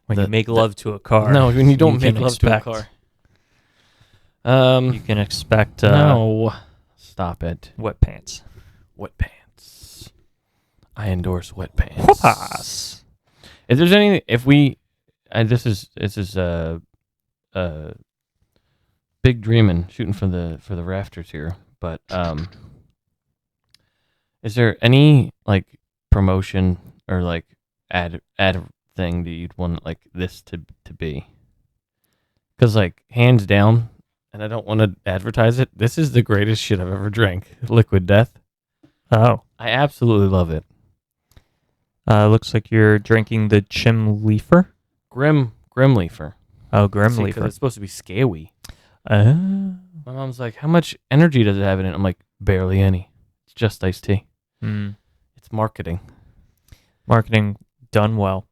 when you make love to a car. No, when you don't make love to a car. You can expect... no. Stop it. Wet pants. Wet pants. I endorse wet pants. Whoop-ass. If there's anything... If we... this is big dreaming, shooting for the rafters here. But is there any like promotion or like ad thing that you'd want like this to be? Because like hands down, and I don't want to advertise it, this is the greatest shit I've ever drank. Liquid Death. Oh, I absolutely love it. Looks like you're drinking the Chim Leafer. Grim Leafer. Oh, Grim Leafer. It's supposed to be Skye. My mom's like, how much energy does it have in it? I'm like, barely any. It's just iced tea. It's marketing. Marketing done well.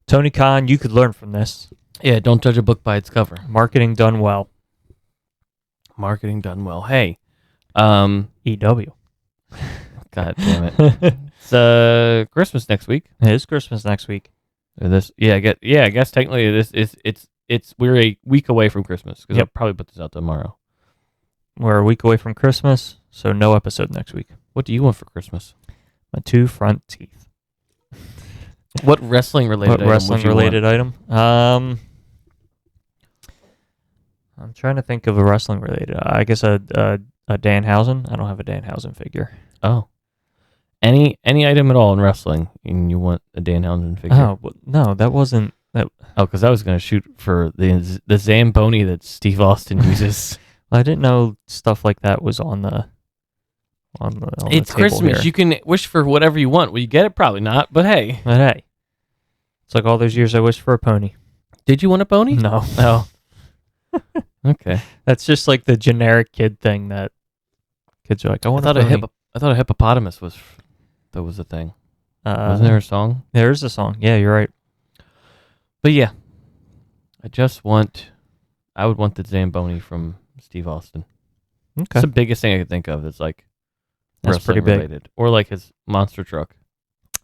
Tony Khan, you could learn from this. Yeah, don't judge a book by its cover. Marketing done well. Marketing done well. Hey. EW. God damn it. It's Christmas next week. It is Christmas next week. I guess technically we're a week away from Christmas because I'll probably put this out tomorrow. We're a week away from Christmas, so no episode next week. What do you want for Christmas? My 2 front teeth. What wrestling related item? I'm trying to think of a wrestling related. I guess a Danhausen. I don't have a Danhausen figure. Oh. Any item at all in wrestling, and you want a Danhausen figure? Oh, no, that wasn't... That. Oh, because I was going to shoot for the Zamboni that Steve Austin uses. Well, I didn't know stuff like that was on the it's Christmas. Here. You can wish for whatever you want. Will you get it? Probably not, but hey. It's like all those years I wished for a pony. Did you want a pony? No. Oh. Okay. That's just like the generic kid thing that kids are like, I thought a hippopotamus was a thing. Wasn't there a song? There is a song. Yeah, you're right. But yeah, I would want the Zamboni from Steve Austin. Okay. It's the biggest thing I could think of. It's like that's pretty big. Related. Or like his monster truck.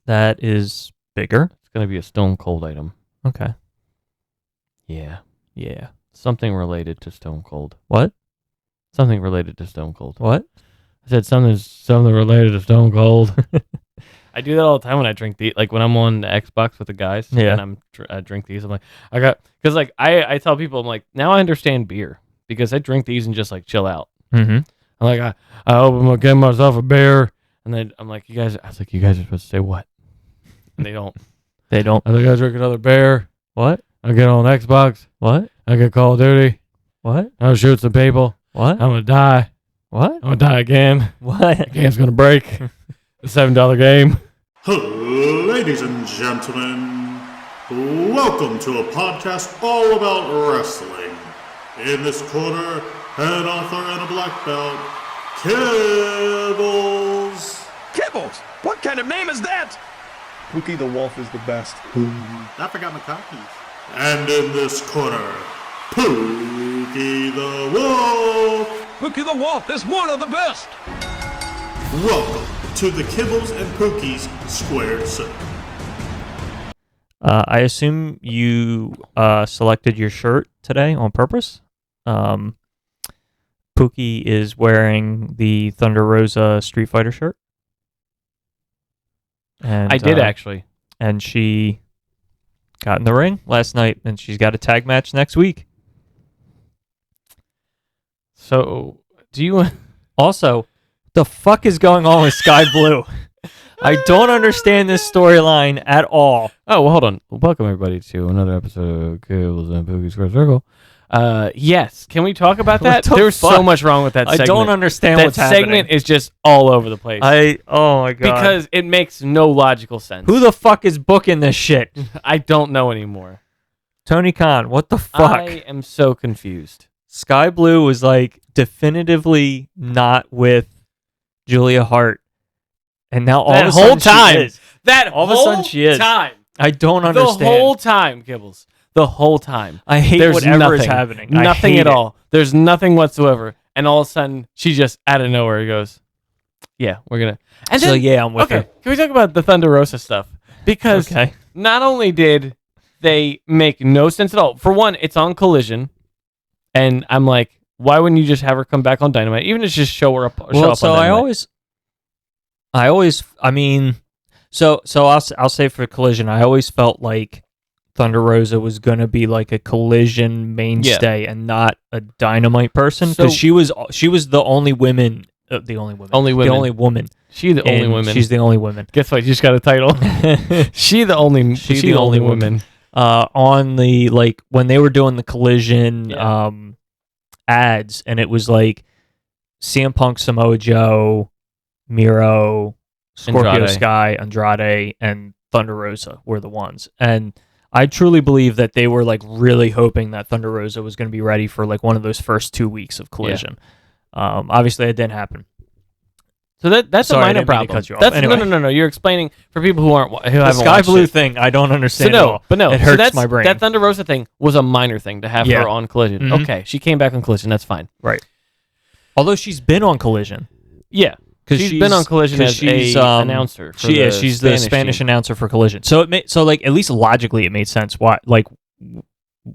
That is bigger. It's going to be a Stone Cold item. Okay. Yeah. Yeah. Something related to Stone Cold. What? Something related to Stone Cold. What? I said something related to Stone Cold. I do that all the time when I drink these. Like when I'm on the Xbox with the guys and I drink these. I'm like, because like I tell people, I'm like, now I understand beer because I drink these and just like chill out. Mm-hmm. I'm like, I hope I'm gonna get myself a beer, and then I'm like, you guys are supposed to say what? And they don't. They don't. I think I drink another beer. What? I get on Xbox. What? I get Call of Duty. What? I'll shoot some people. What? I'm gonna die. What? I'm gonna die again. What? The game's gonna break. The $7 game. Ladies and gentlemen, welcome to a podcast all about wrestling. In this corner, an author and a black belt, Kibbles. Kibbles? What kind of name is that? Pookie the Wolf is the best. I forgot my cockies. And in this corner, Pookie the Wolf. Pookie the Wolf is one of the best. Welcome to the Kibbles and Pookies Squared Circle. I assume you selected your shirt today on purpose. Pookie is wearing the Thunder Rosa Street Fighter shirt. And I did actually. And she got in the ring last night, and she's got a tag match next week. So, do you... Also, the fuck is going on with Skye Blue? I don't understand this storyline at all. Oh, well, hold on. Welcome, everybody, to another episode of Kibbles and Pookie Square Circle. Yes. Can we talk about that? There's so much wrong with that segment. I don't understand what's happening. That segment is just all over the place. Oh, my God. Because it makes no logical sense. Who the fuck is booking this shit? I don't know anymore. Tony Khan, what the fuck? I am so confused. Skye Blue was like definitively not with Julia Hart. And now all of a sudden she is. All of a sudden she is. I don't understand. The whole time, Kibbles. The whole time. I hate whatever is happening. Nothing at all. There's nothing whatsoever. And all of a sudden, she just out of nowhere goes, yeah, we're going to. And so, then, yeah, I'm with her. Can we talk about the Thunder Rosa stuff? Because not only did they make no sense at all. For one, it's on Collision, and I'm like, why wouldn't you just have her come back on Dynamite? Even if just show her up. Show up so on Dynamite. I'll say for Collision, I always felt like Thunder Rosa was gonna be like a Collision mainstay and not a Dynamite person, because she was the only woman. The only woman. The only woman. She's the only woman. She's the only woman. Guess what? You just got a title. She's the only woman. On the, like, when they were doing the Collision ads, and it was like CM Punk, Samoa Joe, Miro, Scorpio Sky, Andrade, and Thunder Rosa were the ones. And I truly believe that they were like really hoping that Thunder Rosa was going to be ready for like one of those first 2 weeks of Collision. Obviously, it didn't happen. So that's a minor problem. Cut you off. Anyway. No. You're explaining for people who haven't the Sky Blue thing. I don't understand. So it hurts my brain. That Thunder Rosa thing was a minor thing to have her on Collision. Mm-hmm. Okay, she came back on Collision. That's fine. Right. Although she's been on Collision. Yeah, because she's been on Collision as she's announcer. She's the Spanish announcer for Collision. So like at least logically it made sense why, like,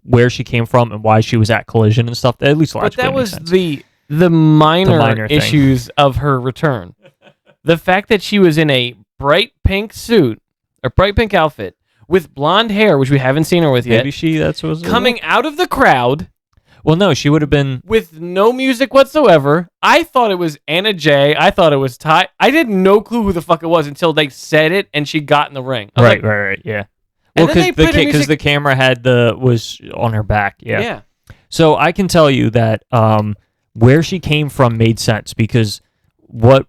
where she came from and why she was at Collision and stuff. At least logically. But that was sense. the minor thing. issues of her return. The fact that she was in a bright pink suit, a bright pink outfit, with blonde hair, which we haven't seen her with yet. Maybe that's what was coming out of the crowd. Well, no, she would have been with no music whatsoever. I thought it was Anna Jay. I thought it was Ty. I had no clue who the fuck it was until they said it and she got in the ring. Right, yeah. Well, because the camera was on her back. Yeah. So I can tell you that where she came from made sense, because what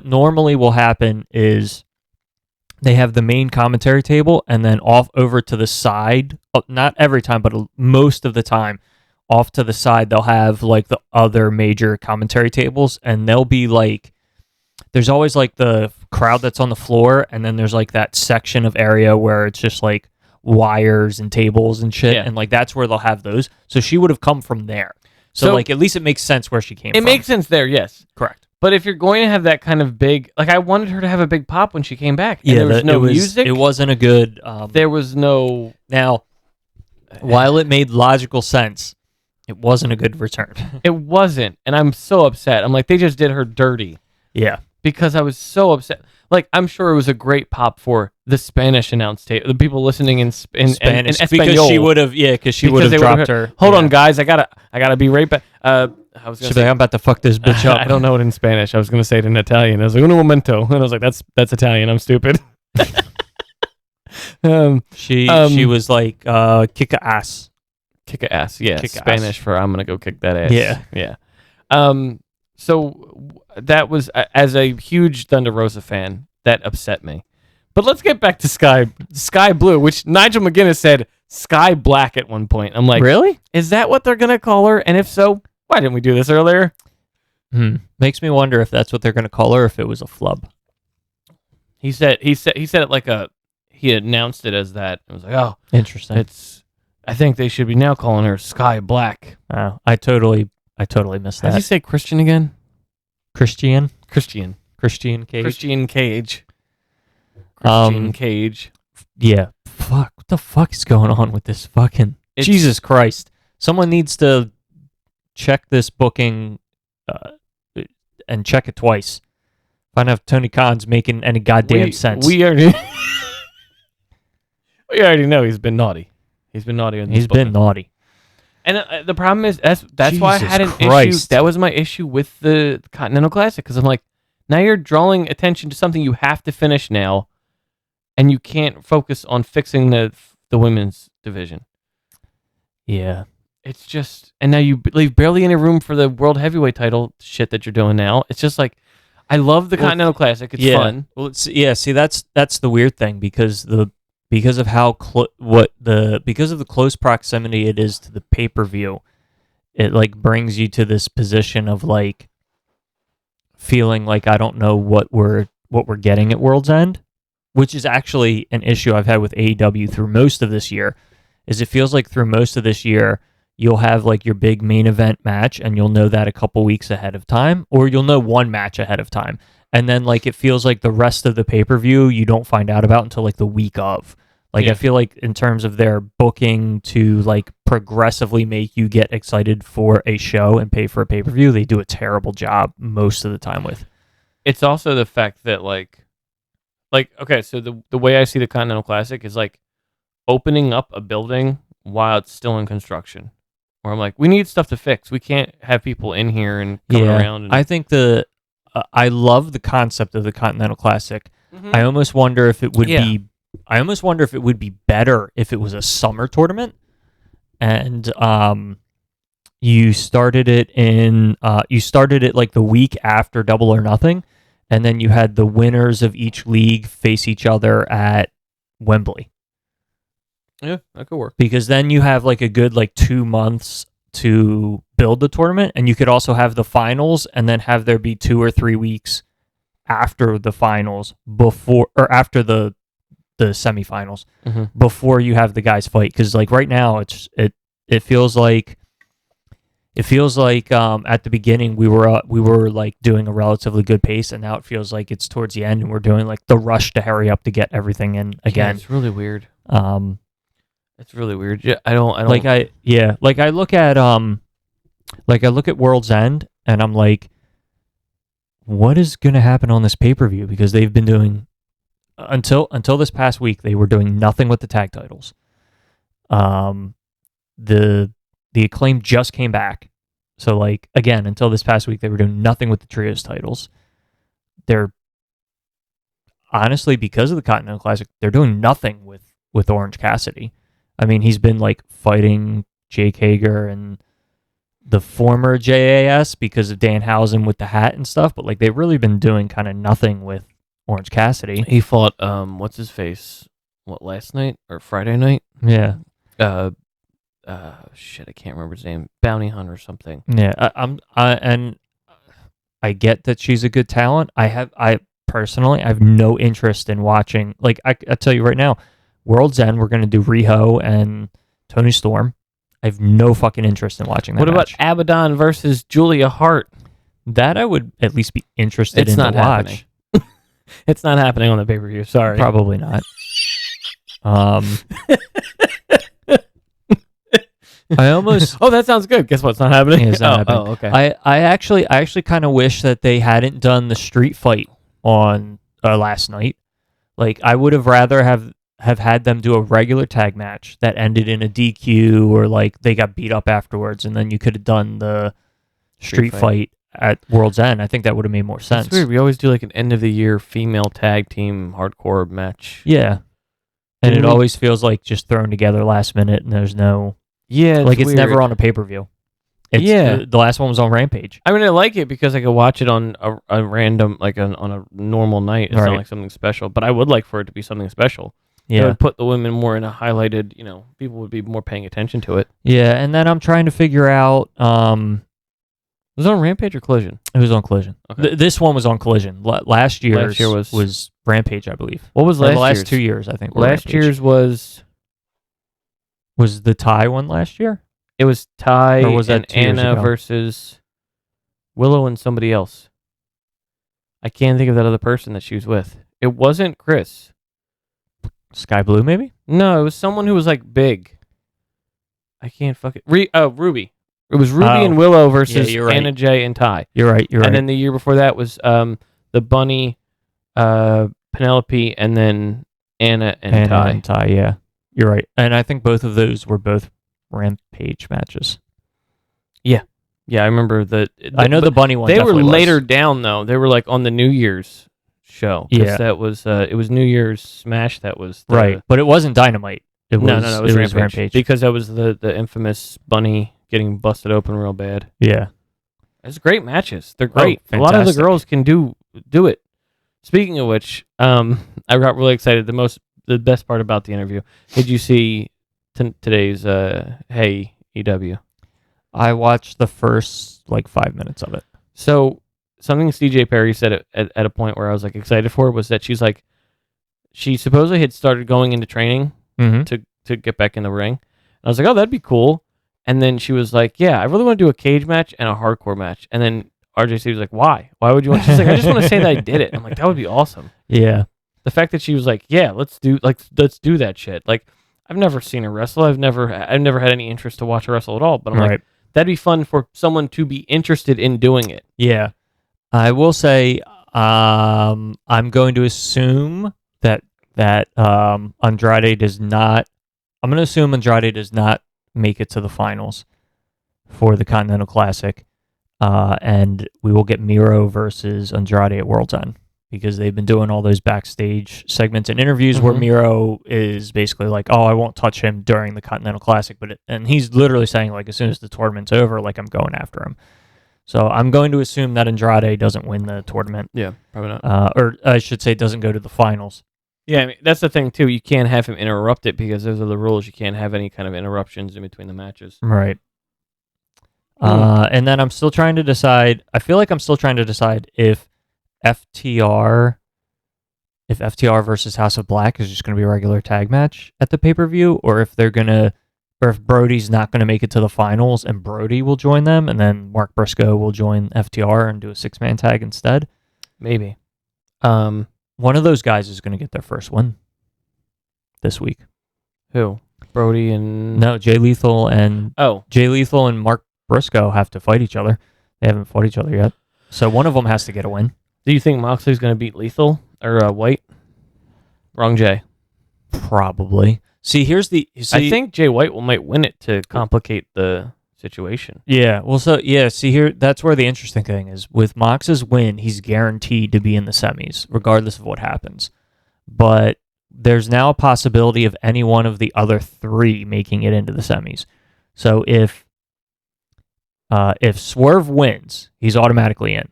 normally will happen is they have the main commentary table, and then off over to the side, not every time, but most of the time, off to the side, they'll have like the other major commentary tables, and they'll be like, there's always like the crowd that's on the floor, and then there's like that section of area where it's just like wires and tables and shit, and like that's where they'll have those. So she would have come from there. So like at least it makes sense where she came from. It makes sense there, yes. Correct. But if you're going to have that kind of big, like I wanted her to have a big pop when she came back. And there was no music. It wasn't a good. There was no. Now, while it made logical sense, it wasn't a good return. It wasn't, and I'm so upset. I'm like, they just did her dirty. Yeah. Because I was so upset. Like, I'm sure it was a great pop for the Spanish announced tape, the people listening in Spanish, because she would have, dropped her. Hold on, guys, I gotta be right back. I was gonna say, I'm about to fuck this bitch up. I don't know it in Spanish. I was gonna say it in Italian. I was like, un momento, and I was like, that's Italian. I'm stupid. She was like kick a ass. Kick a ass. Yeah. Kick Spanish ass. for I'm gonna go kick that ass. Yeah. So that was, as a huge Thunder Rosa fan, that upset me. But let's get back to Sky Blue, which Nigel McGuinness said Sky Black at one point. I'm like, really? Is that what they're gonna call her? And if so, why didn't we do this earlier? Makes me wonder if that's what they're gonna call her, or if it was a flub. He said it like he announced it as that. It was like, oh, interesting. I think they should be now calling her Sky Black. Oh, I totally missed that. How did you say Christian again? Christian Cage. Christian Cage. Cage. Yeah. Fuck. What the fuck is going on with this fucking... Jesus Christ. Someone needs to check this booking and check it twice. Find out if Tony Khan's making any goddamn sense. We already know he's been naughty. He's been naughty on this He's been naughty. And the problem is, that's why I had an issue. That was my issue with the Continental Classic, because I'm like, now you're drawing attention to something you have to finish now, and you can't focus on fixing the women's division. Yeah. It's just, and now you leave barely any room for the World Heavyweight title shit that you're doing now. It's just like, I love the Continental Classic. It's fun. Well, see, that's the weird thing, because of how because of the close proximity it is to the pay-per-view, it like brings you to this position of like feeling like I don't know what we're getting at World's End, which is actually an issue I've had with AEW through most of this year. Is it feels like through most of this year you'll have like your big main event match, and you'll know that a couple weeks ahead of time, or you'll know one match ahead of time. And then like it feels like the rest of the pay-per-view you don't find out about until like the week of. Like, I feel like in terms of their booking to, like, progressively make you get excited for a show and pay for a pay-per-view, they do a terrible job most of the time with. It's also the fact that, like okay, so the way I see the Continental Classic is, like, opening up a building while it's still in construction. Where I'm like, we need stuff to fix. We can't have people in here and coming around. And... I think I love the concept of the Continental Classic. I almost wonder if it would be... I almost wonder if it would be better if it was a summer tournament, and you started it like the week after Double or Nothing, and then you had the winners of each league face each other at Wembley. Yeah, that could work. Because then you have like a good 2 months to build the tournament, and you could also have the finals, and then have there be 2 or 3 weeks after the finals after the semifinals before you have the guys fight, because like right now it feels like at the beginning we were like doing a relatively good pace, and now it feels like it's towards the end and we're doing like the rush to hurry up to get everything in again. Yeah, it's really weird. It's really weird. Yeah, I don't I look at World's End and I'm like, what is going to happen on this pay-per-view? Because they've been doing until this past week, they were doing nothing with the tag titles. The Acclaim just came back. So, like, again, until this past week, they were doing nothing with the trios titles. They're, honestly, because of the Continental Classic, they're doing nothing with Orange Cassidy. I mean, he's been, like, fighting Jake Hager and the former JAS because of Danhausen with the hat and stuff, but, like, they've really been doing kind of nothing with Orange Cassidy. He fought what's his face? What, last night or Friday night? Yeah. Shit, I can't remember his name. Bounty Hunter or something. Yeah, I get that she's a good talent. I personally have no interest in watching. Like I tell you right now, World's End, we're gonna do Riho and Tony Storm. I have no fucking interest in watching that. What match. about Abaddon versus Julia Hart? That I would at least be interested in to watch. Happening. It's not happening on the pay-per-view. Sorry. Probably not. I almost... Oh, that sounds good. Guess what's not happening? Yeah, it's not happening. Oh, okay. I actually kind of wish that they hadn't done the street fight on last night. Like, I would have rather have had them do a regular tag match that ended in a DQ, or like they got beat up afterwards, and then you could have done the street fight at World's End. I think that would have made more sense. It's weird. We always do like an end of the year female tag team hardcore match. Yeah. And it always feels like just thrown together last minute, and there's no... Yeah, it's weird. never on a pay-per-view. The last one was on Rampage. I mean, I like it because I could watch it on a random, like on a normal night. It's not like something special, but I would like for it to be something special. Yeah. It would put the women more in a highlighted, people would be more paying attention to it. Yeah, and then I'm trying to figure out... Was it on Rampage or Collision? It was on Collision. Okay. This one was on Collision. Last year was Rampage, I believe. What was last year's? The last 2 years, I think. Last year's was the Ty one last year? It was Ty or was that and Anna versus Willow and somebody else. I can't think of that other person that she was with. It wasn't Chris. Sky Blue, maybe? No, it was someone who was like big. I can't fucking... Ruby. It was Ruby and Willow versus Anna Jay and Ty. You're right. And then the year before that was the Bunny, Penelope, and then Anna and Ty. And Ty, yeah. You're right. And I think both of those were both Rampage matches. Yeah. Yeah, I remember I know the Bunny one. They were later down, though. They were like on the New Year's show. Yeah. That was, it was New Year's Smash that was. Right. But it wasn't Dynamite. It was Rampage. Because that was the infamous Bunny getting busted open real bad. Yeah. It's great matches. They're great. Oh, a lot of the girls can do it. Speaking of which, I got really excited. The best part about the interview. Did you see today's Hey EW? I watched the first 5 minutes of it. So something CJ Perry said at a point where I was excited for was that she's she supposedly had started going into training to get back in the ring. And I was like, oh, that'd be cool. And then she was like, yeah, I really want to do a cage match and a hardcore match. And then RJC was like, why? Why would you want? She's like, I just want to say that I did it. I'm like, that would be awesome. Yeah. The fact that she was like, yeah, let's do that shit. Like, I've never seen her wrestle. I've never had any interest to watch her wrestle at all. But I'm like, that'd be fun for someone to be interested in doing it. Yeah. I will say, I'm going to assume that Andrade does not. I'm going to assume Andrade does not make it to the finals for the Continental Classic, and we will get Miro versus Andrade at World's End, because they've been doing all those backstage segments and interviews where Miro is basically like, "Oh, I won't touch him during the Continental Classic," and he's literally saying like, as soon as the tournament's over, like I'm going after him. So I'm going to assume that Andrade doesn't win the tournament. Yeah, probably not. Or I should say, doesn't go to the finals. Yeah, I mean, that's the thing too. You can't have him interrupt it because those are the rules. You can't have any kind of interruptions in between the matches. Right. And then I'm still trying to decide. I feel like I'm still trying to decide if FTR versus House of Black is just going to be a regular tag match at the pay-per-view, or if Brody's not going to make it to the finals and Brody will join them, and then Mark Briscoe will join FTR and do a 6-man tag instead. Maybe. One of those guys is going to get their first win this week. Who? Brody and... No, Jay Lethal and Mark Briscoe have to fight each other. They haven't fought each other yet. So one of them has to get a win. Do you think Moxley's going to beat Lethal or White? Wrong Jay. Probably. I think Jay White might win it to complicate the situation. Yeah. Well, see here, that's where the interesting thing is. With Mox's win, he's guaranteed to be in the semis, regardless of what happens. But there's now a possibility of any one of the other 3 making it into the semis. So if Swerve wins, he's automatically in.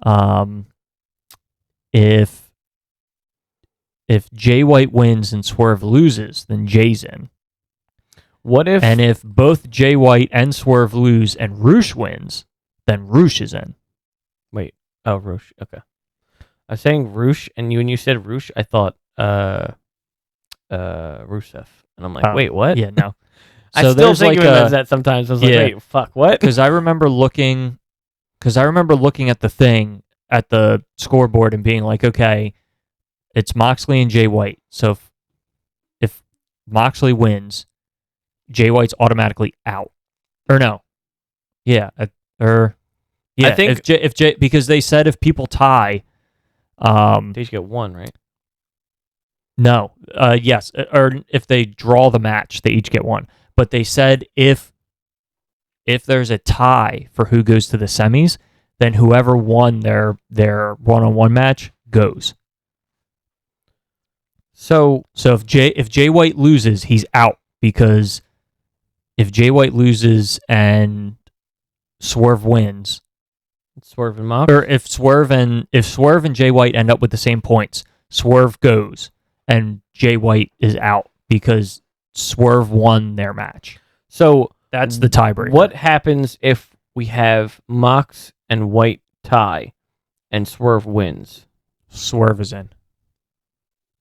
Mm-hmm. If Jay White wins and Swerve loses, then Jay's in. And if both Jay White and Swerve lose and Roosh wins, then Roosh is in. Wait. Oh, Roosh. Okay. I was saying Roosh, and when you said Roosh, I thought Rusev. And I'm like, wait, what? Yeah, no. I still think of it as that sometimes. I was like, wait, fuck, what? Because I remember looking at the thing at the scoreboard and being like, okay, it's Moxley and Jay White. So if Moxley wins, Jay White's automatically out. Or no. Yeah. I think if Jay, because they said if people tie, they should get 1, right? No. Yes. Or if they draw the match, they each get 1. But they said if there's a tie for who goes to the semis, then whoever won their one-on-one match goes. So if Jay White loses, he's out, because if Jay White loses and Swerve wins, Swerve and Mox, or if Swerve and Jay White end up with the same points, Swerve goes and Jay White is out because Swerve won their match. So that's the tiebreaker. What happens if we have Mox and White tie and Swerve wins? Swerve is in.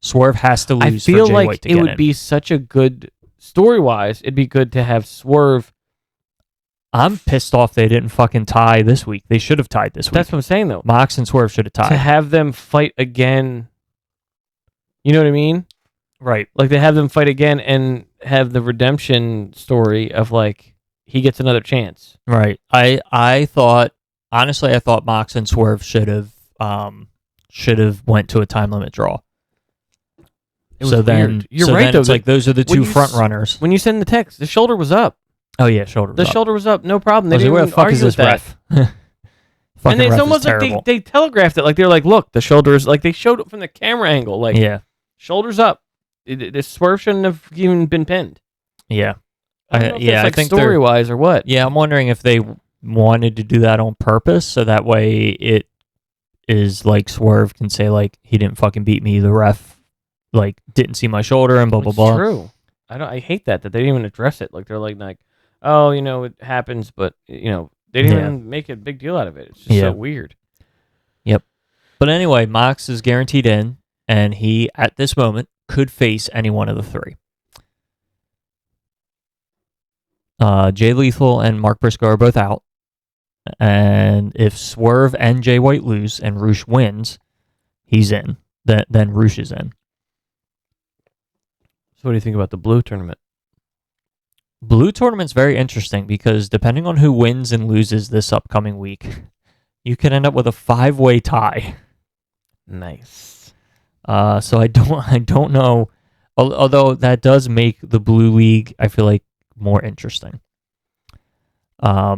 Swerve has to lose. I feel for Jay like White to it get would in. be such a good story-wise. It'd be good to have Swerve. I'm pissed off they didn't fucking tie this week. They should have tied this week. That's what I'm saying, though. Mox and Swerve should have tied. To have them fight again. You know what I mean? Right. Like, they have them fight again and have the redemption story of, like, he gets another chance. Right. I thought Mox and Swerve should have went to a time limit draw. It was weird. You're right, though. It's like those are the 2 front runners. When you send the text, the shoulder was up. Oh yeah, shoulder was up. No problem. They didn't where even the fuck argue is with this that. ref? And it's almost like they telegraphed it. Like, they're like, look, the shoulders, like, they showed it from the camera angle. Like, yeah, shoulders up. The Swerve shouldn't have even been pinned. Yeah. I think story-wise or what. Yeah, I'm wondering if they wanted to do that on purpose, so that way it is like Swerve can say, like, he didn't fucking beat me, the ref, like, didn't see my shoulder and blah, blah, blah. True. I hate that they didn't even address it. Like, they're like, oh, it happens, but, they didn't even make a big deal out of it. It's just so weird. Yep. But anyway, Mox is guaranteed in, and he, at this moment, could face any one of the 3. Jay Lethal and Mark Briscoe are both out. And if Swerve and Jay White lose and Roosh wins, he's in. than Roosh is in. So what do you think about the blue tournament? Blue tournament's very interesting because depending on who wins and loses this upcoming week, you could end up with a 5-way tie. Nice. So I don't know. Although that does make the blue league, I feel like, more interesting. I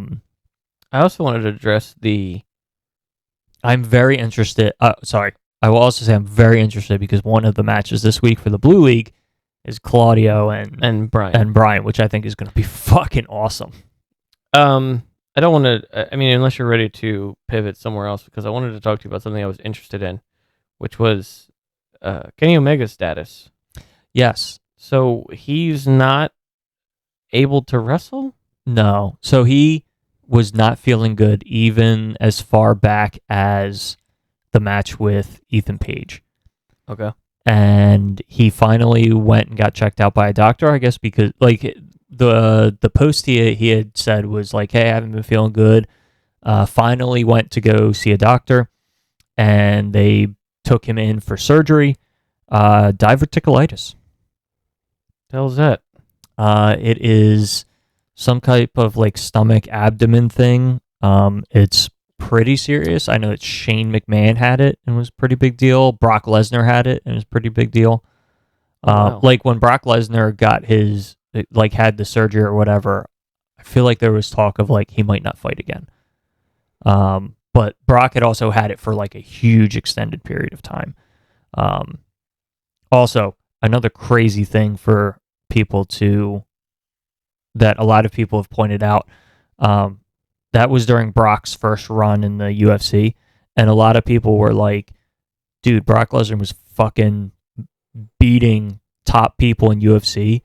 also wanted to address I'm very interested. I will also say I'm very interested because one of the matches this week for the blue league is Claudio and Brian, which I think is going to be fucking awesome. I don't want to. I mean, unless you're ready to pivot somewhere else, because I wanted to talk to you about something I was interested in, which was Kenny Omega's status. Yes. So he's not able to wrestle? No. So he was not feeling good even as far back as the match with Ethan Page. Okay. And he finally went and got checked out by a doctor, I guess, because like the post he had said was like, hey, I haven't been feeling good. Finally went to go see a doctor, and they took him in for surgery. Diverticulitis. The hell's that? It is some type of like stomach abdomen thing. It's pretty serious. I know that Shane McMahon had it and was a pretty big deal. Brock Lesnar had it and it was a pretty big deal. Wow. Like when Brock Lesnar got had the surgery or whatever, I feel like there was talk of like he might not fight again. But Brock had also had it for like a huge extended period of time. Also, another crazy thing for people that a lot of people have pointed out, that was during Brock's first run in the UFC, and a lot of people were like, dude, Brock Lesnar was fucking beating top people in UFC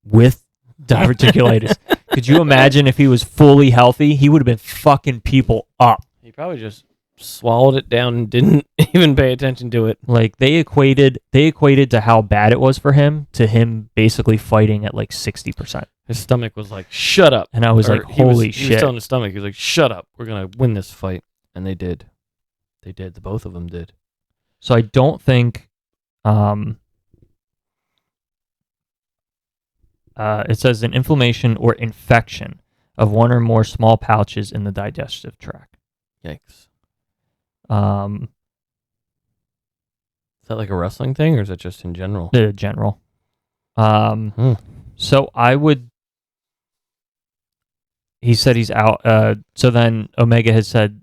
with diverticulitis. Could you imagine if he was fully healthy? He would have been fucking people up. He probably just swallowed it down and didn't even pay attention to it. Like they equated to how bad it was for him to him basically fighting at like 60%. His stomach was like, shut up. And I was like, holy shit. He was telling his stomach, he was like, shut up. We're going to win this fight. And they did. They did. The both of them did. So I don't think it says an inflammation or infection of one or more small pouches in the digestive tract. Yikes. Is that like a wrestling thing, or is it just in general? General. So I would. He said he's out. So then Omega has said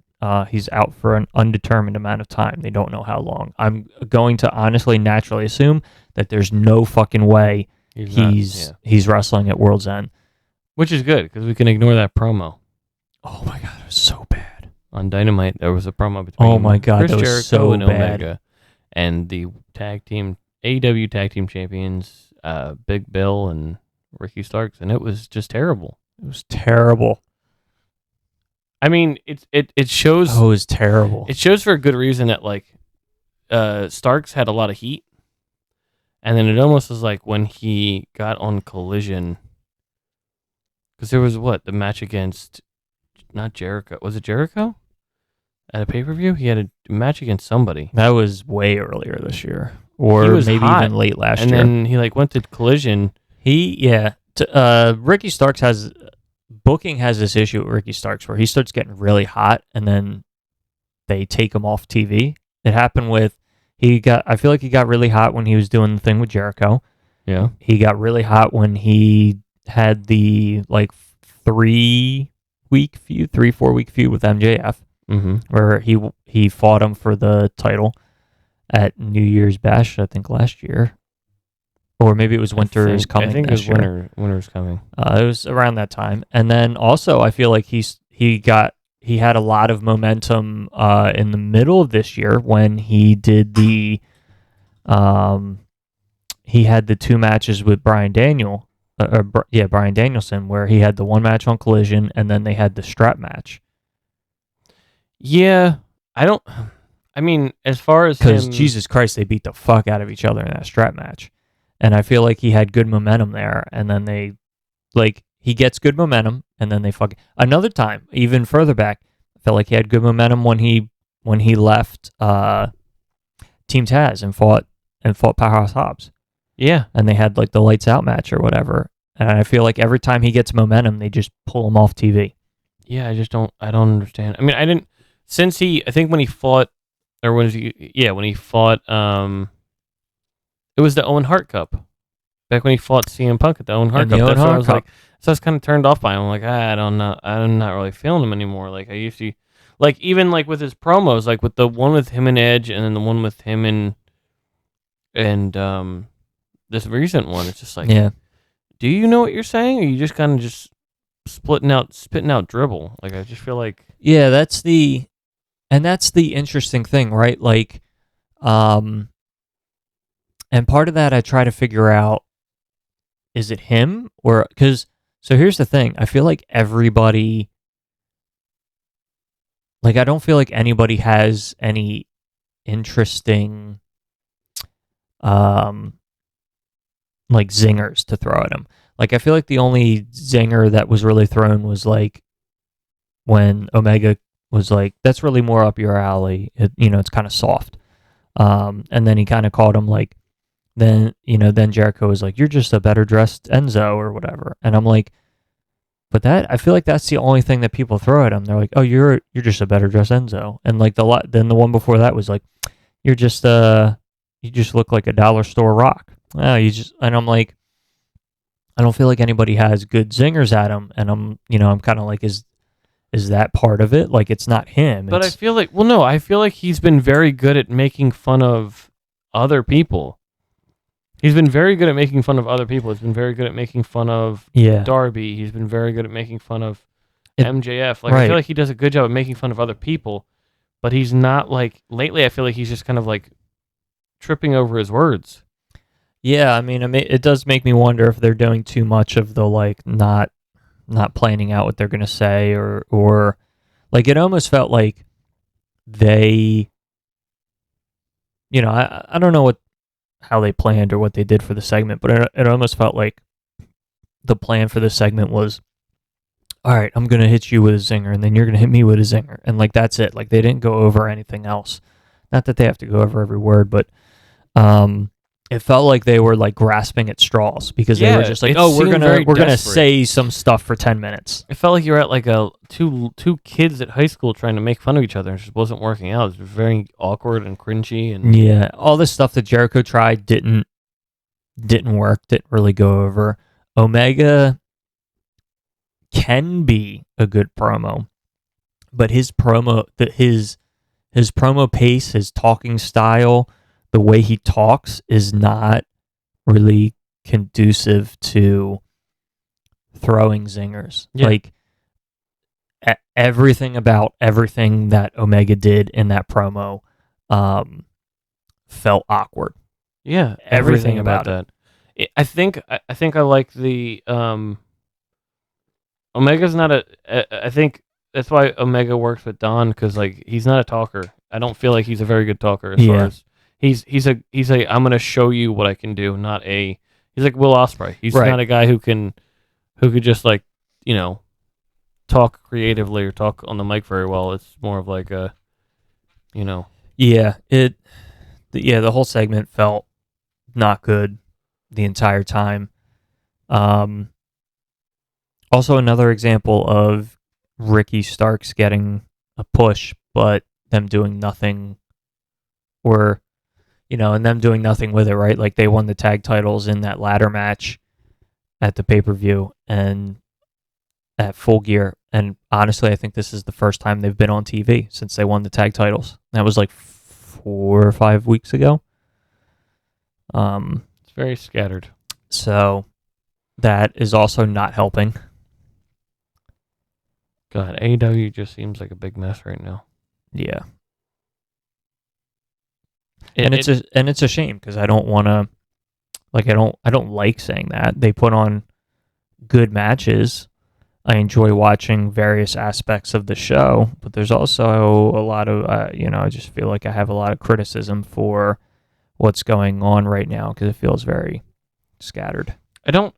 he's out for an undetermined amount of time. They don't know how long. I'm going to honestly, naturally assume that there's no fucking way he's wrestling at World's End. Which is good, because we can ignore that promo. Oh my god, it was so bad. On Dynamite, there was a promo between Chris that was Jericho so and bad. Omega, and the AEW tag team champions, Big Bill and Ricky Starks, and it was just terrible. It was terrible. I mean, it shows. Oh, it was terrible. It shows for a good reason that like Starks had a lot of heat, and then it almost was like when he got on Collision, because there was the match against not Jericho. Was it Jericho at a pay-per-view? He had a match against somebody. That was way earlier this year, or maybe hot. Even late last and year. And then he like went to Collision. Ricky Starks booking has this issue with Ricky Starks where he starts getting really hot and then they take him off TV. It happened with I feel like he got really hot when he was doing the thing with Jericho. Yeah. He got really hot when he had the like 3-4 week feud with MJF, where he fought him for the title at New Year's Bash, I think last year. Or maybe it was Winter is Coming. I think it was Winter's Coming. It was around that time. And then also I feel like he had a lot of momentum in the middle of this year when he did he had the 2 matches with Bryan Danielson, where he had the 1 match on Collision and then they had the strap match. Yeah, I mean, as far as because Jesus Christ, they beat the fuck out of each other in that strap match. And I feel like he had good momentum there, and then he gets good momentum, and then they another time, even further back, I felt like he had good momentum when he left Team Taz and fought Powerhouse Hobbs. Yeah. And they had like the lights out match or whatever. And I feel like every time he gets momentum, they just pull him off TV. Yeah, I don't understand. I mean, I think when he fought, when he fought, it was the Owen Hart Cup. Back when he fought CM Punk at the Owen Hart Cup. That's what I was like, so I was kind of turned off by him. I'm like, I don't know. I'm not really feeling him anymore. Like I used to, like even like with his promos, like with the one with him and Edge and then the one with him and this recent one, it's just like, yeah. Do you know what you're saying? Or are you just kind of just spitting out dribble? Like I just feel like, yeah, that's the interesting thing, right? Like, and part of that I try to figure out, is it him or so here's the thing. I feel like everybody, like I don't feel like anybody has any interesting like zingers to throw at him. Like I feel like the only zinger that was really thrown was like when Omega was like, that's really more up your alley. It's kind of soft. And then he kind of called him like, then Jericho was like, you're just a better dressed Enzo or whatever. And I'm like, but I feel like that's the only thing that people throw at him. They're like, oh, you're just a better dressed Enzo. And like then the one before that was like, you just look like a dollar store rock. And I'm like, I don't feel like anybody has good zingers at him. And I'm kind of like, is that part of it? Like, it's not him. But I feel like he's been very good at making fun of other people. He's been very good at making fun of other people. He's been very good at making fun of Darby. He's been very good at making fun of MJF. Like, I feel like he does a good job of making fun of other people, but he's not like, lately I feel like he's just kind of like tripping over his words. Yeah, I mean, it does make me wonder if they're doing too much of the like not planning out what they're gonna say, or like it almost felt like they, I don't know how they planned or what they did for the segment, but it almost felt like the plan for the segment was, all right, I'm gonna hit you with a zinger, and then you're gonna hit me with a zinger, and like that's it. Like they didn't go over anything else. Not that they have to go over every word, but it felt like they were like grasping at straws because they were just like, oh, we're gonna say some stuff for 10 minutes. It felt like you were at like two kids at high school trying to make fun of each other. It just wasn't working out. It was very awkward and cringy. And yeah, all this stuff that Jericho tried didn't work. Didn't really go over. Omega can be a good promo, but his promo pace, his talking style, the way he talks is not really conducive to throwing zingers. Yeah. Like everything about everything that Omega did in that promo felt awkward. Yeah, everything about that. I think I like the Omega's not I think that's why Omega works with Don, because like he's not a talker. I don't feel like he's a very good talker as far as he's a I'm gonna show you what I can do, he's like Will Ospreay. He's not a guy who could just like, talk creatively or talk on the mic very well. It's more of like a, Yeah, the whole segment felt not good the entire time. Also another example of Ricky Starks getting a push, but them doing nothing, or and them doing nothing with it, right? Like they won the tag titles in that ladder match at the pay-per-view and at Full Gear. And honestly, I think this is the first time they've been on TV since they won the tag titles. That was like 4 or 5 weeks ago. It's very scattered. So that is also not helping. God, AEW just seems like a big mess right now. Yeah. It's a shame because I don't want to, like, I don't like saying that. They put on good matches. I enjoy watching various aspects of the show, but there's also a lot of, I just feel like I have a lot of criticism for what's going on right now because it feels very scattered. I don't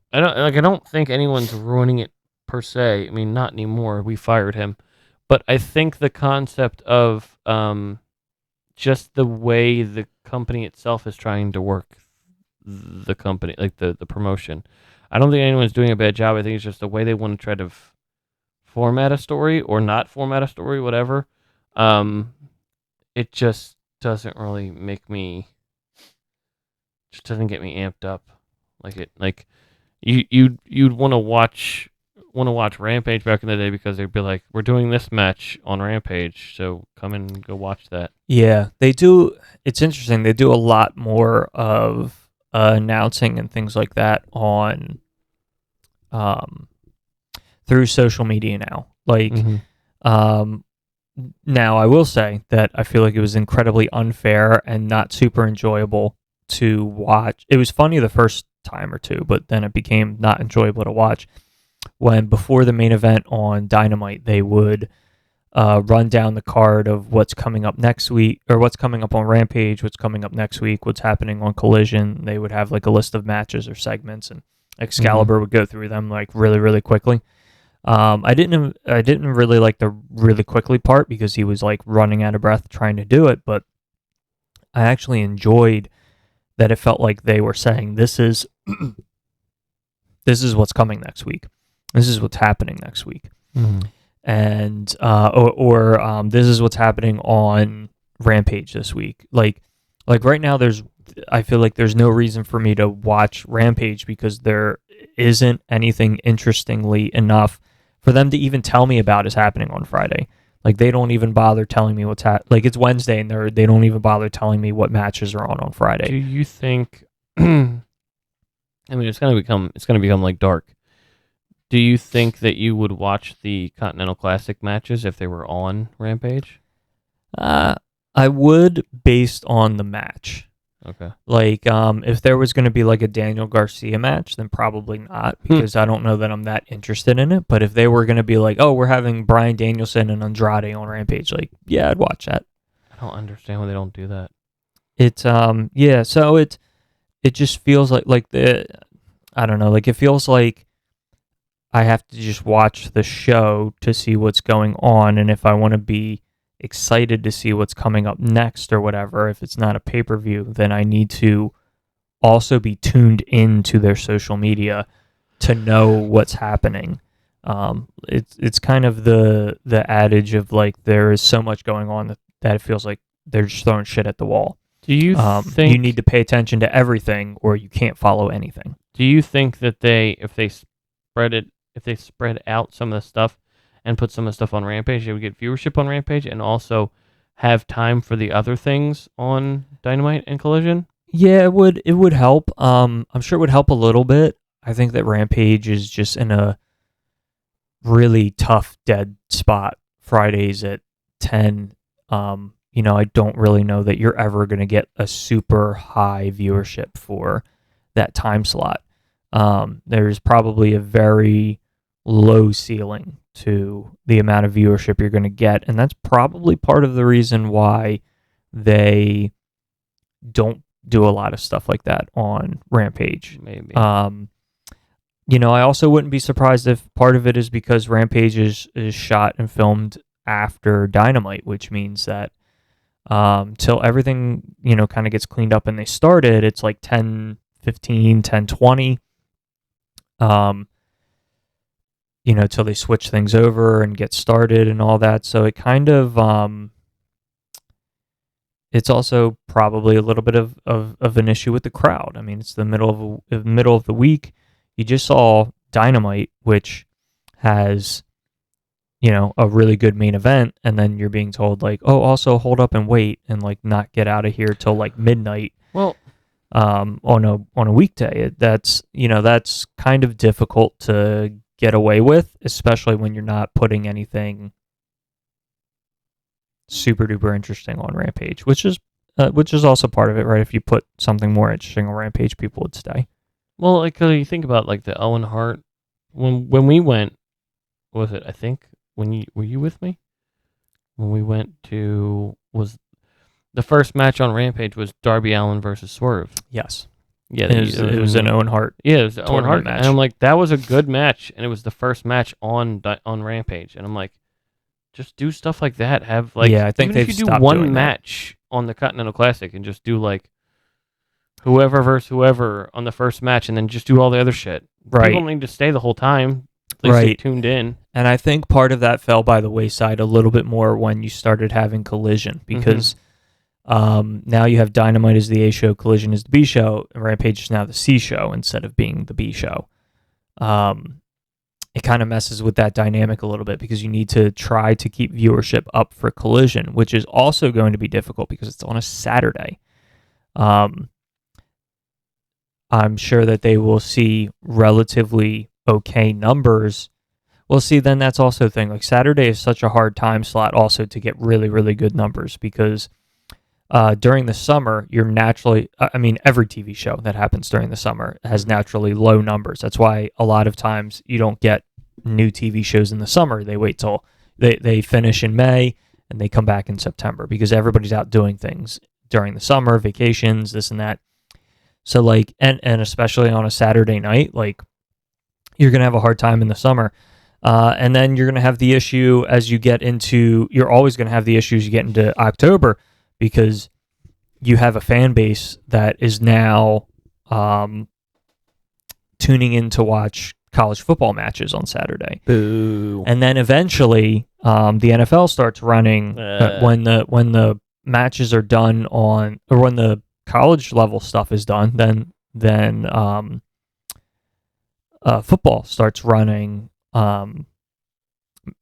think anyone's ruining it per se. I mean, not anymore. We fired him, but I think the concept of just the way the company itself is trying to work the company, like the promotion. I don't think anyone's doing a bad job. I think it's just the way they want to try to format a story or not format a story, whatever. It just doesn't really doesn't get me amped up. You'd want to watch Rampage back in the day because they'd be like, we're doing this match on Rampage, so come and go watch that. Yeah, they do. It's interesting. They do a lot more of announcing and things like that on through social media now. Like, now I will say that I feel like it was incredibly unfair and not super enjoyable to watch. It was funny the first time or two, but then it became not enjoyable to watch when before the main event on Dynamite, they would run down the card of what's coming up next week, or what's coming up on Rampage, what's coming up next week, what's happening on Collision. They would have like a list of matches or segments, and Excalibur would go through them like really, really quickly. I didn't really like the really quickly part because he was like running out of breath trying to do it, but I actually enjoyed that. It felt like they were saying, this is what's coming next week. This is what's happening next week. And this is what's happening on Rampage this week. Like right now, I feel like there's no reason for me to watch Rampage because there isn't anything interestingly enough for them to even tell me about is happening on Friday. Like, they don't even bother telling me what's like, it's Wednesday and they don't even bother telling me what matches are on Friday. Do you think? I mean, it's gonna become like Dark. Do you think that you would watch the Continental Classic matches if they were on Rampage? I would, based on the match. Okay. Like, if there was going to be like a Daniel Garcia match, then probably not, because I don't know that I'm that interested in it. But if they were going to be like, oh, we're having Bryan Danielson and Andrade on Rampage, like, yeah, I'd watch that. I don't understand why they don't do that. It's yeah, so it just feels like I don't know, like, it feels like I have to just watch the show to see what's going on, and if I want to be excited to see what's coming up next or whatever, if it's not a pay-per-view, then I need to also be tuned into their social media to know what's happening. It's kind of the adage of like, there is so much going on that it feels like they're just throwing shit at the wall. Do you think you need to pay attention to everything or you can't follow anything? Do you think that if they spread out some of the stuff and put some of the stuff on Rampage, they would get viewership on Rampage and also have time for the other things on Dynamite and Collision? Yeah, it would help. I'm sure it would help a little bit. I think that Rampage is just in a really tough dead spot Fridays at 10. I don't really know that you're ever going to get a super high viewership for that time slot. There's probably a very low ceiling to the amount of viewership you're going to get, and that's probably part of the reason why they don't do a lot of stuff like that on Rampage. Maybe. I also wouldn't be surprised if part of it is because Rampage is shot and filmed after Dynamite, which means that till everything, kind of gets cleaned up and they started, it's like 10:15, 10:20. Till they switch things over and get started and all that. So it kind of, it's also probably a little bit of an issue with the crowd. I mean, it's the middle of the week. You just saw Dynamite, which has, a really good main event, and then you're being told like, oh, also hold up and wait and like not get out of here till like midnight. Well, on a weekday, that's kind of difficult to get away with, especially when you're not putting anything super duper interesting on Rampage, which is also part of it, right? If you put something more interesting on Rampage, people would stay. Well, like you think about like the Owen Hart when we went, what was it? I think were you with me when we went to was the first match on Rampage was Darby Allin versus Swerve. Yes. Yeah, it was an Owen Hart. Yeah, it was an Owen Hart match. And I'm like, that was a good match, and it was the first match on Rampage. And I'm like, just do stuff like that. Have like, yeah, I think even if you do one match on the Continental Classic and just do like whoever versus whoever on the first match, and then just do all the other shit. Right. People don't need to stay the whole time. At least stay tuned in. And I think part of that fell by the wayside a little bit more when you started having Collision, because now you have Dynamite as the A show, Collision is the B show, and Rampage is now the C show instead of being the B show. It kind of messes with that dynamic a little bit because you need to try to keep viewership up for Collision, which is also going to be difficult because it's on a Saturday. I'm sure that they will see relatively okay numbers. Well, see, then that's also the thing. Like, Saturday is such a hard time slot also to get really, really good numbers because during the summer, you're naturally, every TV show that happens during the summer has naturally low numbers. That's why a lot of times you don't get new TV shows in the summer. They wait till they finish in May and they come back in September because everybody's out doing things during the summer, vacations, this and that. So like, and especially on a Saturday night, like, you're going to have a hard time in the summer. And then you're going to have the issue you're always going to have the issues you get into October because you have a fan base that is now tuning in to watch college football matches on Saturday. Boo. And then eventually the NFL starts running when the matches are done or when the college level stuff is done, then football starts running.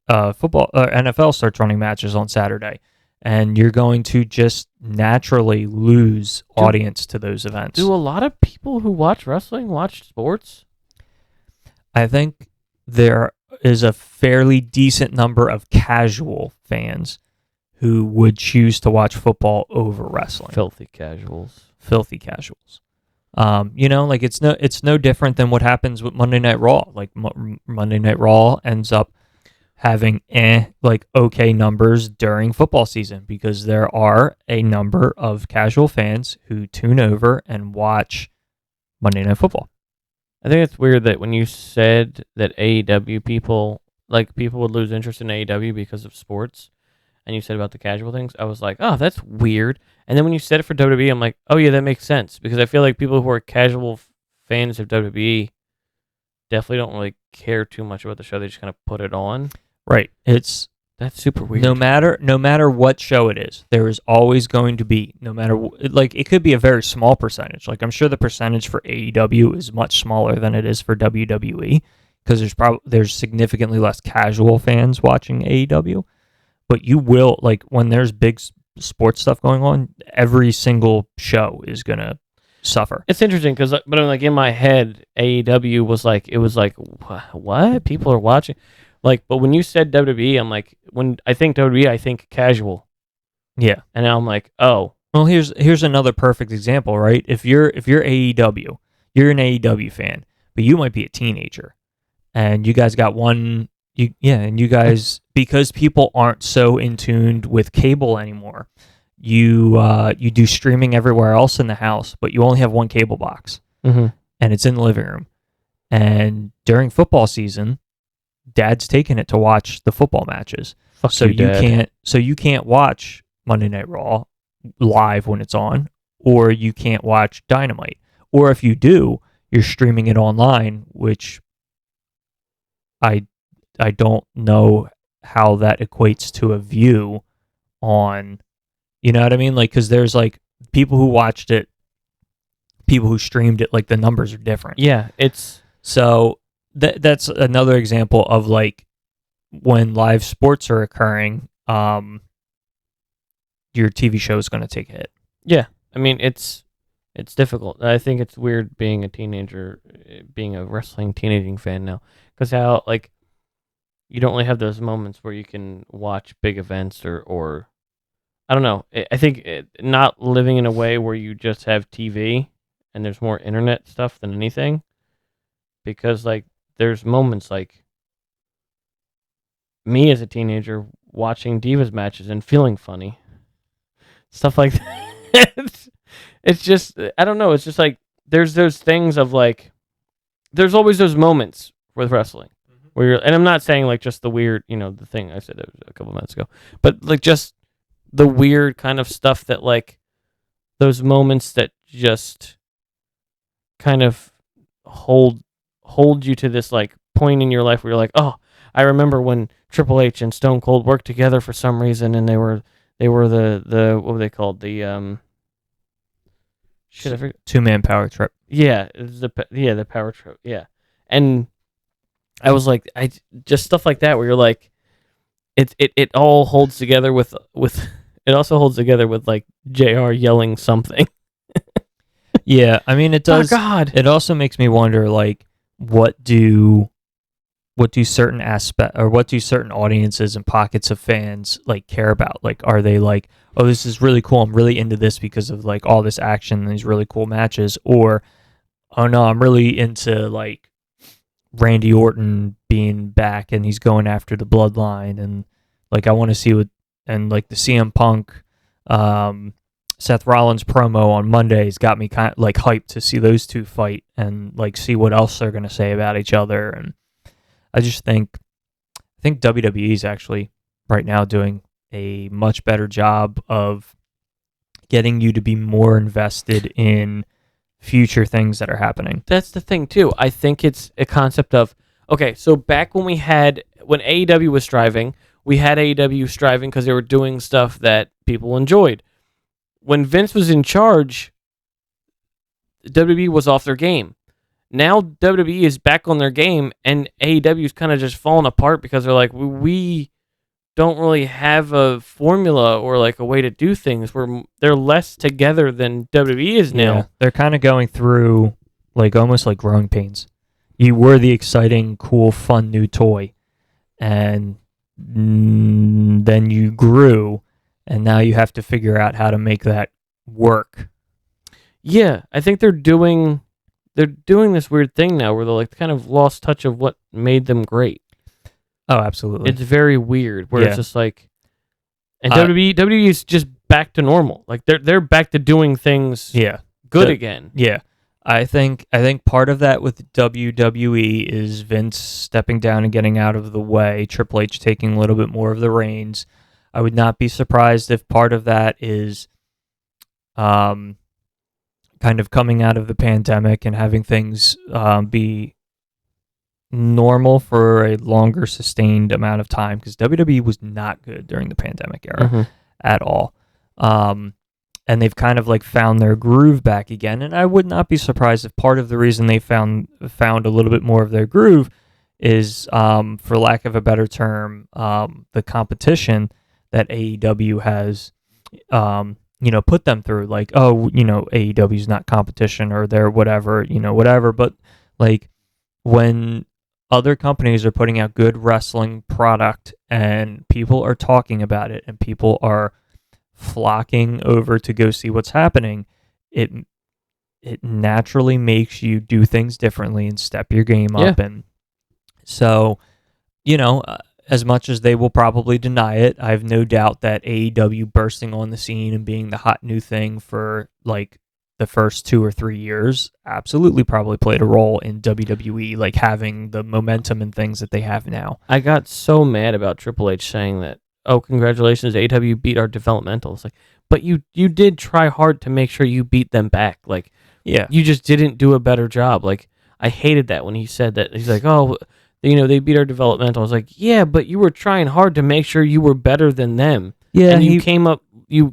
NFL starts running matches on Saturday, and you're going to just naturally lose audience to those events. Do a lot of people who watch wrestling watch sports? I think there is a fairly decent number of casual fans who would choose to watch football over wrestling. Filthy casuals. Like it's no different than what happens with Monday Night Raw. Like Monday Night Raw ends up having okay numbers during football season because there are a number of casual fans who tune over and watch Monday Night Football. I think it's weird that when you said that AEW people would lose interest in AEW because of sports, and you said about the casual things, I was like, oh, that's weird. And then when you said it for WWE, I'm like, oh yeah, that makes sense because I feel like people who are casual fans of WWE definitely don't really care too much about the show. They just kind of put it on. Right. That's super weird. No matter what show it is, there is always going to be, it could be a very small percentage. Like, I'm sure the percentage for AEW is much smaller than it is for WWE because there's significantly less casual fans watching AEW. But you will, like, when there's big sports stuff going on, every single show is going to suffer. It's interesting because, but I'm like, in my head, AEW was like, what? People are watching? Like, but when you said WWE, I'm like, when I think WWE, I think casual. Yeah. And now I'm like, oh. Well, here's another perfect example, right? If you're AEW, you're an AEW fan, but you might be a teenager, and you guys got because people aren't so in tuned with cable anymore, you do streaming everywhere else in the house, but you only have one cable box, and it's in the living room. And during football season, Dad's taking it to watch the football matches. You can't watch Monday Night Raw live when it's on, or you can't watch Dynamite. Or if you do, you're streaming it online, which I don't know how that equates to a view on, you know what I mean? Like, because there's like people who watched it, people who streamed it, like the numbers are different. Yeah, it's so that's another example of like when live sports are occurring, your TV show is going to take a hit. Yeah, I mean it's difficult. I think it's weird being a teenager, being a wrestling teenaging fan now, because how like. You don't really have those moments where you can watch big events or I don't know. I think not living in a way where you just have TV and there's more internet stuff than anything. Because, like, there's moments like me as a teenager watching Divas matches and feeling funny. Stuff like that. It's just, I don't know. It's just like, there's those things of like, there's always those moments with wrestling. Where and I'm not saying like just the weird, the thing I said a couple minutes ago, but like just the weird kind of stuff that like those moments that just kind of hold you to this like point in your life where you're like, oh, I remember when Triple H and Stone Cold worked together for some reason, and they were the what were they called, the two-man power trip. Yeah, it was the power trip. Yeah, and I was like, I just stuff like that where you're like, it all holds together with it also holds together with like JR yelling something. Yeah, I mean it does. Oh God! It also makes me wonder, like, what do certain audiences and pockets of fans like care about? Like, are they like, oh, this is really cool, I'm really into this because of like all this action and these really cool matches, or oh no, I'm really into like Randy Orton being back and he's going after the bloodline, and like I want to see what, and like the CM Punk Seth Rollins promo on Mondays got me kind of like hyped to see those two fight and like see what else they're going to say about each other. And I think WWE is actually right now doing a much better job of getting you to be more invested in future things that are happening. That's the thing too. I think it's a concept of, okay, so back when AEW was striving, we had AEW striving because they were doing stuff that people enjoyed. When Vince was in charge, WWE was off their game. Now WWE is back on their game, and AEW is kind of just falling apart because they're like, we don't really have a formula or like a way to do things. They're less together than WWE is now. Yeah, they're kind of going through like almost like growing pains. You were the exciting, cool, fun new toy, and then you grew, and now you have to figure out how to make that work. Yeah, I think they're doing this weird thing now where they're like kind of lost touch of what made them great. Oh, absolutely. It's very weird where it's just like, and WWE is just back to normal. Like they're back to doing things good again. Yeah. I think part of that with WWE is Vince stepping down and getting out of the way, Triple H taking a little bit more of the reins. I would not be surprised if part of that is kind of coming out of the pandemic and having things be normal for a longer sustained amount of time, because WWE was not good during the pandemic era at all. And they've kind of like found their groove back again. And I would not be surprised if part of the reason they found a little bit more of their groove is, for lack of a better term, the competition that AEW has, put them through. Like, oh, AEW is not competition, or they're whatever, whatever. But like when other companies are putting out good wrestling product and people are talking about it and people are flocking over to go see what's happening, it naturally makes you do things differently and step your game up. And so, as much as they will probably deny it, I have no doubt that AEW bursting on the scene and being the hot new thing for like the first 2 or 3 years absolutely probably played a role in WWE like having the momentum and things that they have now. I got so mad about Triple H saying that, oh, congratulations, AEW beat our developmental. It's like, but you did try hard to make sure you beat them back. Like, yeah, you just didn't do a better job. Like, I hated that when he said that. He's like, oh, they beat our developmental. I was like, yeah, but you were trying hard to make sure you were better than them. Yeah, and you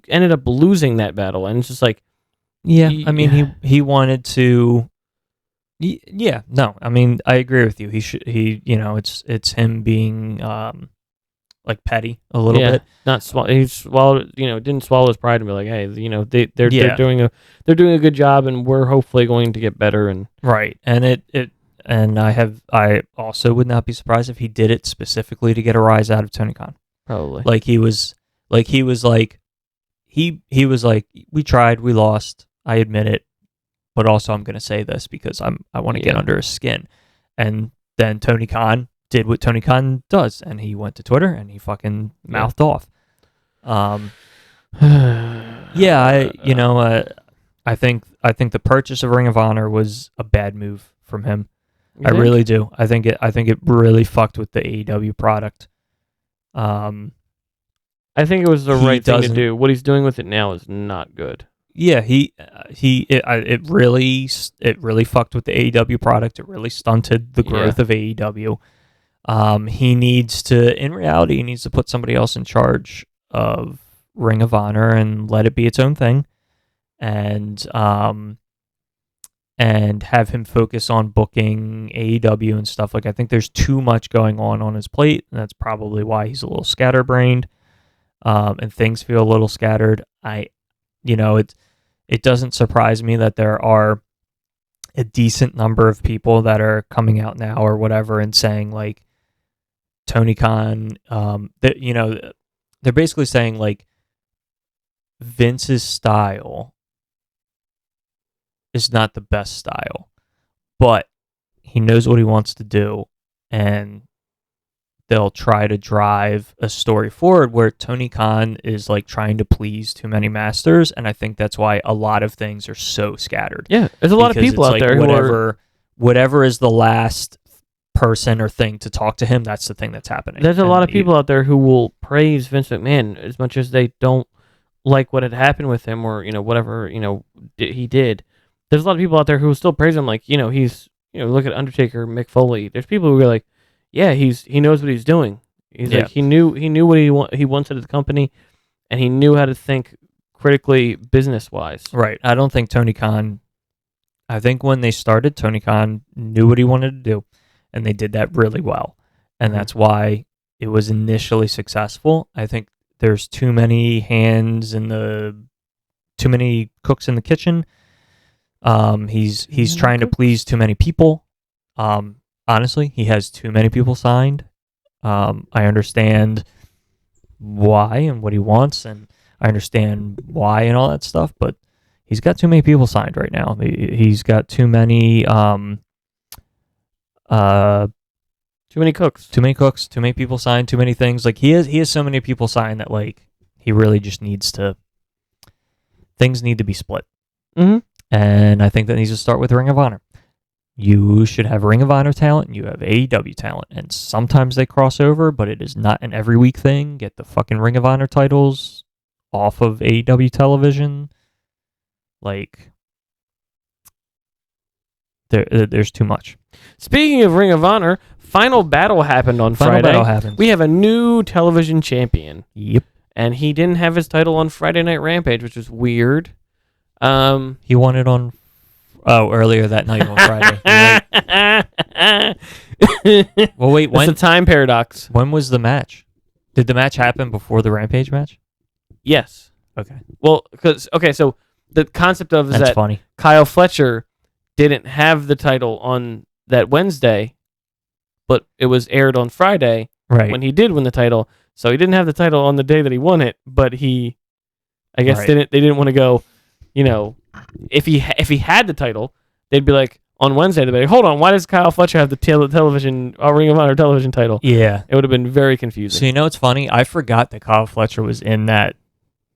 ended up losing that battle, and it's just like, yeah, I mean, he wanted to. Yeah, no, I mean, I agree with you. It's him being like petty a little bit. He swallowed, didn't swallow his pride and be like, hey, they're doing a good job, and we're hopefully going to get better. And right, and I also would not be surprised if he did it specifically to get a rise out of Tony Khan. Probably. He was like, we tried, we lost. I admit it, but also I'm going to say this because I want to get under his skin. And then Tony Khan did what Tony Khan does, and he went to Twitter and he fucking mouthed off. I think the purchase of Ring of Honor was a bad move from him. I really do. I think it really fucked with the AEW product. I think it was the right thing to do. What he's doing with it now is not good. Yeah, it really fucked with the AEW product. It really stunted the growth of AEW. He needs to put somebody else in charge of Ring of Honor and let it be its own thing, and have him focus on booking AEW and stuff. Like, I think there's too much going on his plate, and that's probably why he's a little scatterbrained, and things feel a little scattered. It doesn't surprise me that there are a decent number of people that are coming out now or whatever and saying, like, Tony Khan, they're basically saying, like, Vince's style is not the best style, but he knows what he wants to do, and they'll try to drive a story forward where Tony Khan is, like, trying to please too many masters, and I think that's why a lot of things are so scattered. Yeah, there's a lot of people out there who whatever is the last person or thing to talk to him, that's the thing that's happening. There's a lot of people out there who will praise Vince McMahon as much as they don't like what had happened with him, or whatever he did. There's a lot of people out there who will still praise him, like he's look at Undertaker, Mick Foley. There's people who are like, yeah, he knows what he's doing. He's like, he knew what he wanted of the company, and he knew how to think critically business wise. Right. I don't think Tony Khan. I think when they started, Tony Khan knew what he wanted to do, and they did that really well, and that's why it was initially successful. I think there's too many too many cooks in the kitchen. He's trying to please too many people. Honestly, he has too many people signed. I understand why and what he wants, and I understand why and all that stuff, but he's got too many people signed right now. He's got too many cooks. Too many cooks, too many people signed, too many things. Like, he has so many people signed that, like, he really just things need to be split. Mm-hmm. And I think that needs to start with Ring of Honor. You should have Ring of Honor talent, and you have AEW talent, and sometimes they cross over, but it is not an every week thing. Get the fucking Ring of Honor titles off of AEW television. Like, there's too much. Speaking of Ring of Honor, Final Battle happened on Friday. We have a new television champion. Yep. And he didn't have his title on Friday Night Rampage, which is weird. He won it on earlier that night on Friday. Well, wait, when? It's a time paradox. When was the match? Did the match happen before the Rampage match? Yes. Okay. Well, so the concept of is That's that funny. Kyle Fletcher didn't have the title on that Wednesday, but it was aired on Friday when he did win the title. So he didn't have the title on the day that he won it, but I guess they didn't want to go, if he had the title, they'd be like, on Wednesday, they'd be like, hold on, why does Kyle Fletcher have the television, Ring of Honor television title? Yeah. It would have been very confusing. So, it's funny? I forgot that Kyle Fletcher was in that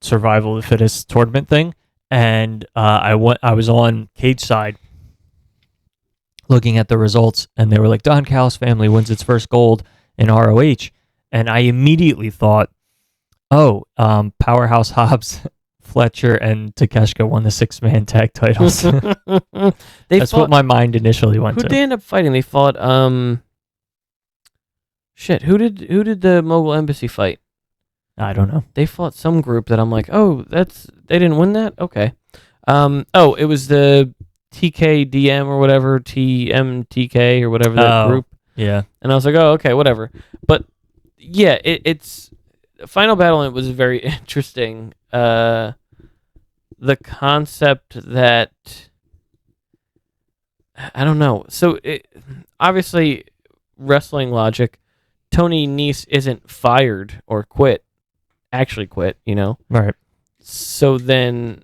Survival of the Fittest tournament thing, and I was on Cage Side looking at the results, and they were like, Don Callis family wins its first gold in ROH, and I immediately thought, Powerhouse Hobbs, Fletcher, and Takeshita won the 6-man tag titles. That's what my mind initially went to. Who did they end up fighting? They fought who did the Mogul Embassy fight? I don't know. They fought some group that I'm like, they didn't win that? Okay. It was the TKDM or whatever, TMTK or whatever that group. Yeah. And I was like, okay, whatever. But yeah, it's Final Battle, and it was very interesting. The concept that, I don't know. So obviously, wrestling logic, Tony Nese isn't fired or actually quit, Right. So then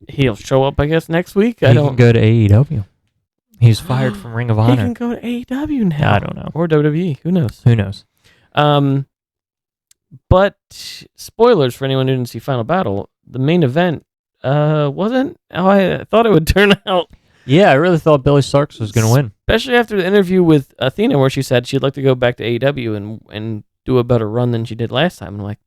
he'll show up, I guess, next week. He can go to AEW. He's fired from Ring of Honor. He can go to AEW now. I don't know. Or WWE. Who knows? Who knows? But spoilers for anyone who didn't see Final Battle, the main event wasn't how I thought it would turn out. Yeah, I really thought Billy Starks was going to win. Especially after the interview with Athena, where she said she'd like to go back to AEW and do a better run than she did last time. I'm like,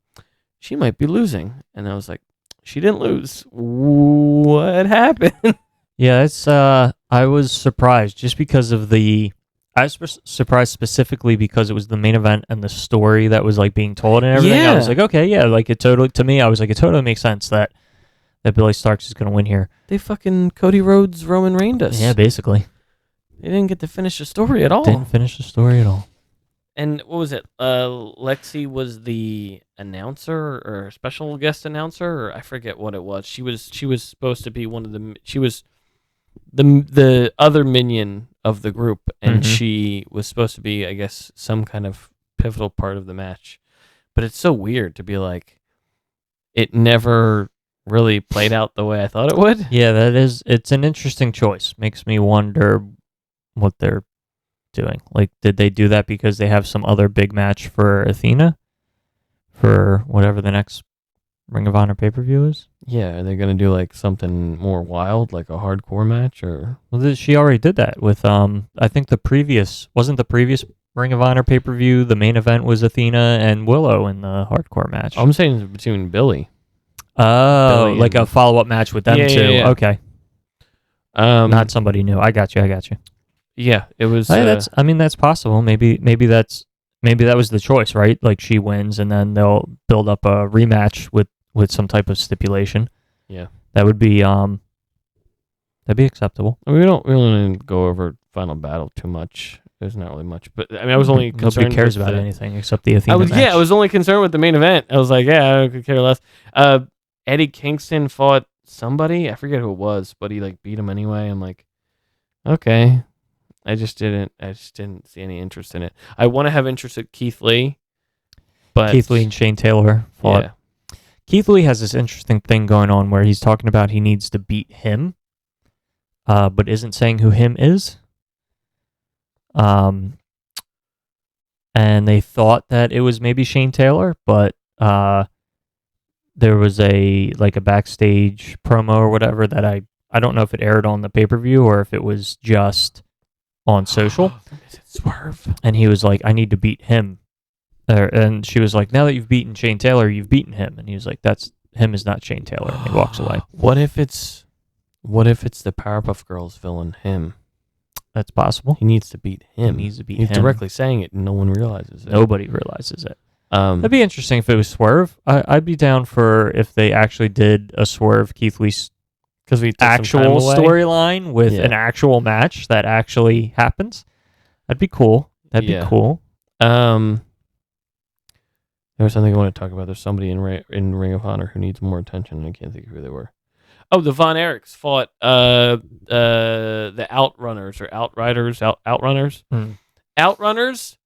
she might be losing. And I was like, she didn't lose. What happened? Yeah, it's I was surprised just because of I was surprised specifically because it was the main event and the story that was like being told and everything. I was like, okay, yeah, like it totally, to me, I was like, it totally makes sense that Billy Starks is going to win here. They fucking Cody Rhodes Roman reigned us. Yeah, basically. They didn't get to finish the story at all. Didn't finish the story at all. And what was it? Lexi was the announcer or special guest announcer, or I forget what it was. She was supposed to be one of the. She was the other minion of the group, and she was supposed to be, I guess, some kind of pivotal part of the match. But it's so weird to be like, it never really played out the way I thought it would. Yeah, it's an interesting choice. Makes me wonder what they're doing. Like, did they do that because they have some other big match for Athena for whatever the next Ring of Honor pay-per-view is? Yeah, are they going to do like something more wild, like a hardcore match, or? Well, she already did that with I think the previous Ring of Honor pay-per-view, the main event was Athena and Willow in the hardcore match. I'm saying between Billy. Oh, Billy like a follow-up match with them too. Yeah. Okay. Not somebody new. I got you. Yeah, it was. That's possible. Maybe that was the choice, right? Like she wins, and then they'll build up a rematch with some type of stipulation. Yeah, that would be that'd be acceptable. I mean, we don't really go over Final Battle too much. There's not really much, but I mean, I was only concerned. Nobody cares about anything except the Athena match. I was only concerned with the main event. I was like, yeah, I could care less. Eddie Kingston fought somebody. I forget who it was, but he like beat him anyway. I'm like, okay. I just didn't see any interest in it. I want to have interest in Keith Lee, but Keith Lee and Shane Taylor fought. Yeah. Keith Lee has this interesting thing going on where he's talking about he needs to beat him, but isn't saying who him is. And they thought that it was maybe Shane Taylor, but there was a backstage promo or whatever that I don't know if it aired on the pay-per-view or if it was just on social. Is it Swerve? And he was like, I need to beat him. And she was like, now that you've beaten Shane Taylor, you've beaten him. And he was like, him is not Shane Taylor. And he walks away. What if it's the Powerpuff Girls villain, him? That's possible. He needs to beat him. He's directly saying it and no one realizes it. Nobody realizes it. That'd be interesting if it was Swerve. I'd be down for if they actually did a Swerve Keith Lee actual storyline with an actual match that actually happens. That'd be cool. Be cool. There was something I want to talk about. There's somebody in Ring of Honor who needs more attention, and I can't think of who they were. Oh, the Von Erichs fought the Outrunners or Outriders, Outrunners. Outrunners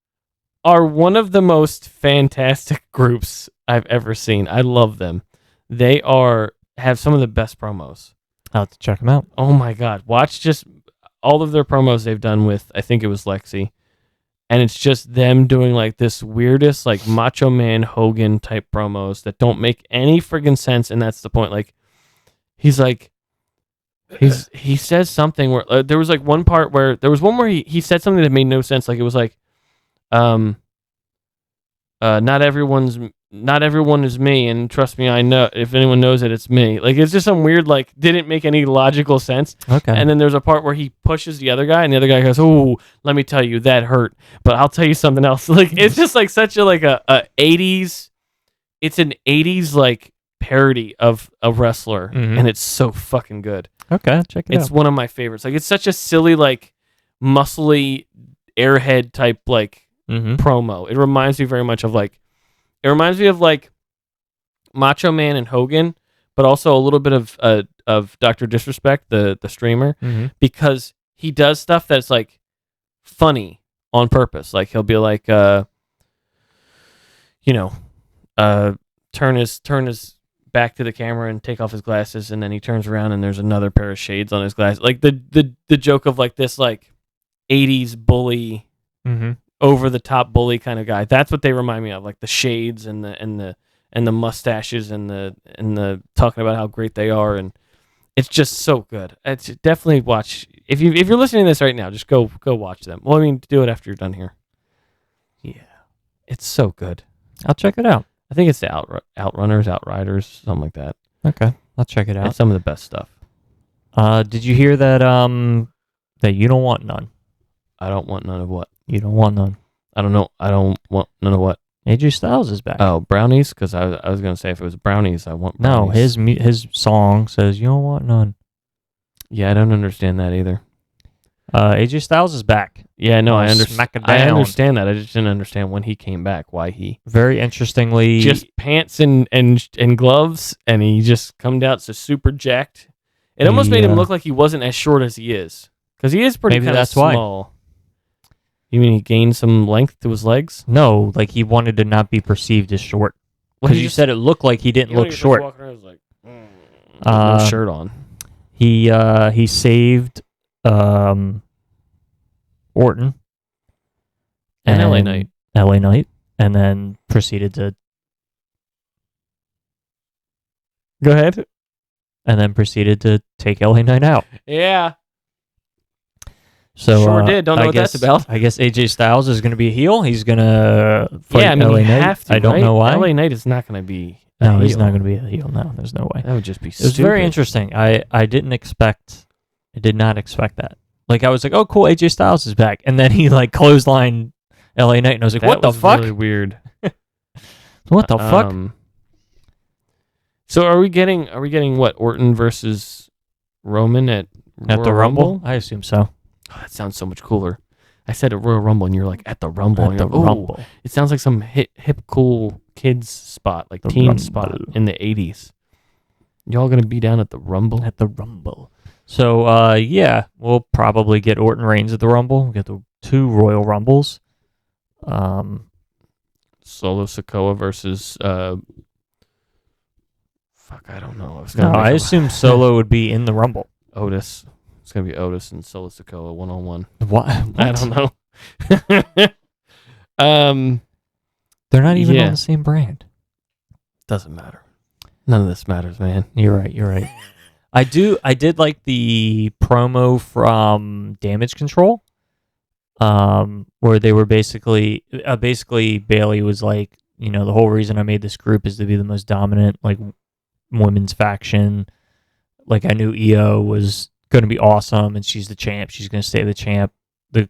are one of the most fantastic groups I've ever seen. I love them. They have some of the best promos. I'll have to check them out. Oh my God. Watch just all of their promos they've done with, I think it was Lexi. And it's just them doing like this weirdest, like Macho Man Hogan type promos that don't make any friggin' sense. And that's the point. Like, he says something where there was like one part where he said something that made no sense. Like it was like, not everyone is me, and trust me, I know if anyone knows it, it's me. Like it's just some weird, like didn't make any logical sense. Okay. And then there's a part where he pushes the other guy, and the other guy goes, "Oh, let me tell you, that hurt, but I'll tell you something else." Like it's just like such a 80s. It's an 80s like parody of a wrestler, and it's so fucking good. Okay, check it out. It's one of my favorites. Like it's such a silly, like muscly airhead type like promo. It reminds me very much of like Macho Man and Hogan, but also a little bit of Dr. Disrespect, the streamer, because he does stuff that's like funny on purpose. Like he'll be like, turn his back to the camera and take off his glasses, and then he turns around and there's another pair of shades on his glasses. Like the joke of like this like 80s bully, over the top bully kind of guy. That's what they remind me of, like the shades and the mustaches and the talking about how great they are, and it's just so good. It's definitely watch if you're listening to this right now. Just go watch them. Well, I mean, do it after you're done here. Yeah, it's so good. I'll check it out. I think it's the Outrunners, Outriders, something like that. Okay, I'll check it out. It's some of the best stuff. Did you hear that? That you don't want none. I don't want none of what? You don't want none. I don't know. I don't want none of what? AJ Styles is back. Oh, brownies? Because I was going to say if it was brownies, I want brownies. No, his song says you don't want none. Yeah, I don't understand that either. AJ Styles is back. Yeah, no, I Smack it I down. understand that. I just didn't understand when he came back, why he... Very interestingly... Just pants and gloves, and he just come out so super jacked. It almost made him look like he wasn't as short as he is. Because he is pretty kind of small. Why. You mean he gained some length to his legs? No, like he wanted to not be perceived as short. Because you said it looked like he didn't look short. Walking around, was like, shirt on. He saved Orton and LA Knight. LA Knight, and then proceeded to go ahead. And then proceeded to take LA Knight out. Yeah. So sure did. Don't know what that's about. I guess AJ Styles is going to be a heel. He's going to fight LA Knight. Have to, I don't know why. LA Knight is not going to be No, he's not going to be a heel. No, there's no way. That would just be stupid. It was very interesting. I did not expect that. Like, I was like, oh, cool, AJ Styles is back. And then he, like, clotheslined LA Knight, and I was like, what the fuck? That was really weird. What the fuck? So are we getting what, Orton versus Roman at the Rumble? I assume so. Oh, that sounds so much cooler. I said at Royal Rumble, and you're like, at the Rumble. At the Rumble. It sounds like some hip, cool kids spot, like teen Rumble. Spot in the 80s. Y'all going to be down at the Rumble? At the Rumble. So, yeah, we'll probably get Orton Reigns at the Rumble. We'll get the 2 Royal Rumbles. Solo Sikoa versus... Fuck, I don't know. I assume Solo would be in the Rumble. Otis. It's going to be Otis and Solo Sikoa 1-on-1. What? I don't know. They're not even on the same brand. Doesn't matter. None of this matters, man. You're right. I did like the promo from Damage Control, where they were basically Bailey was like, you know, the whole reason I made this group is to be the most dominant, like, women's faction. Like, I knew Io was going to be awesome, and she's the champ. She's going to stay the champ. The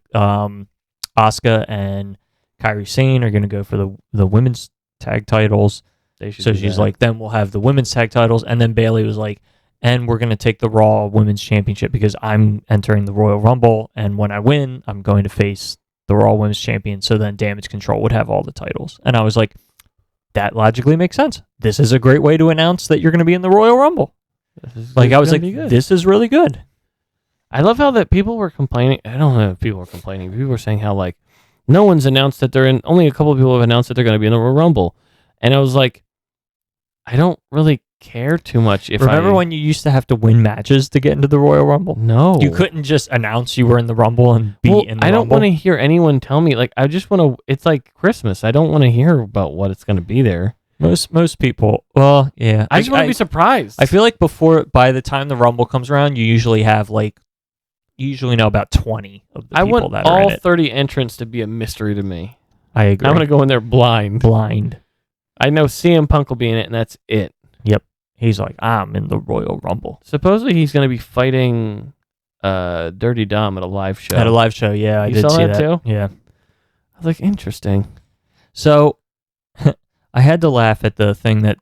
Asuka and Kairi Sane are going to go for the women's tag titles. So she's like, then we'll have the women's tag titles. And then Bailey was like, and we're going to take the Raw Women's Championship because I'm entering the Royal Rumble, and when I win, I'm going to face the Raw Women's Champion. So then Damage Control would have all the titles. And I was like, that logically makes sense. This is a great way to announce that you're going to be in the Royal Rumble. Like, I was like, this is really good. I love how that people were complaining. I don't know if people were complaining. People were saying how, like, no one's announced that they're in. Only a couple of people have announced that they're going to be in the Royal Rumble. And I was like, I don't really care too much. Remember when you used to have to win matches to get into the Royal Rumble? No. You couldn't just announce you were in the Rumble and be in the Rumble. I don't want to hear anyone tell me. Like, I just want to. It's like Christmas. I don't want to hear about what it's going to be there. Most people, well, yeah. I just want to be surprised. I feel like by the time the Rumble comes around, you usually know about 20 of the people that are in it. I want all 30 entrants to be a mystery to me. I agree. I'm going to go in there blind. I know CM Punk will be in it, and that's it. Yep. He's like, I'm in the Royal Rumble. Supposedly he's going to be fighting Dirty Dom at a live show. At a live show, yeah. I did see that too? Yeah. I was like, interesting. So, I had to laugh at the thing that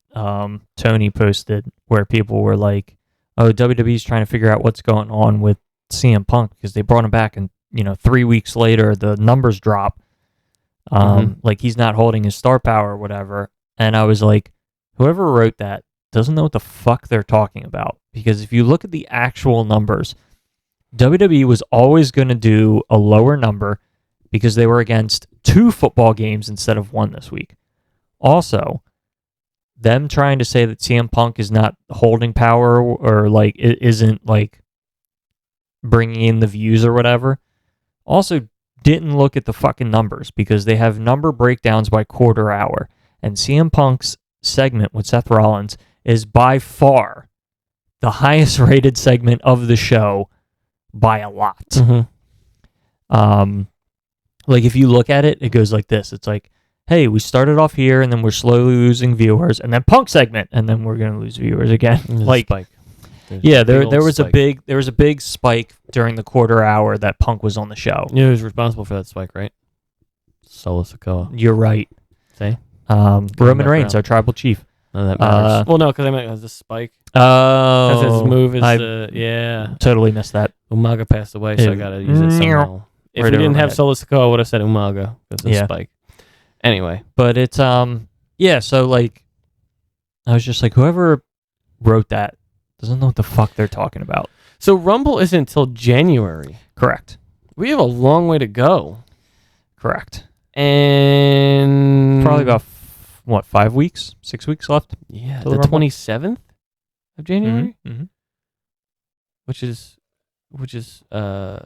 Tony posted where people were like, oh, WWE's trying to figure out what's going on with CM Punk because they brought him back and, 3 weeks later the numbers drop. Like he's not holding his star power or whatever. And I was like, whoever wrote that doesn't know what the fuck they're talking about. Because if you look at the actual numbers, WWE was always going to do a lower number because they were against 2 football games instead of 1 this week. Also, them trying to say that CM Punk is not holding power or like it isn't like bringing in the views or whatever. Also, didn't look at the fucking numbers because they have number breakdowns by quarter hour. And CM Punk's segment with Seth Rollins is by far the highest rated segment of the show by a lot. Like if you look at it, it goes like this. It's like, hey, we started off here, and then we're slowly losing viewers, and then Punk segment, and then we're gonna lose viewers again. Like, spike. There was a big spike during the quarter hour that Punk was on the show. You know who's responsible for that spike, right? Solo Sikoa. You're right. See? Roman Reigns, our tribal chief. None of that matters. Well, no, because I meant it was the spike. Oh, Because his move is yeah. Totally missed that. Umaga passed away, so I gotta use it somehow. If we didn't have Solo Sikoa, I would have said Umaga because of the spike. Anyway, but it's so like, I was just like, whoever wrote that doesn't know what the fuck they're talking about. So Rumble isn't until January. Correct. We have a long way to go. Correct. And probably about 5 weeks, 6 weeks left. Yeah, the 27th of January, which is a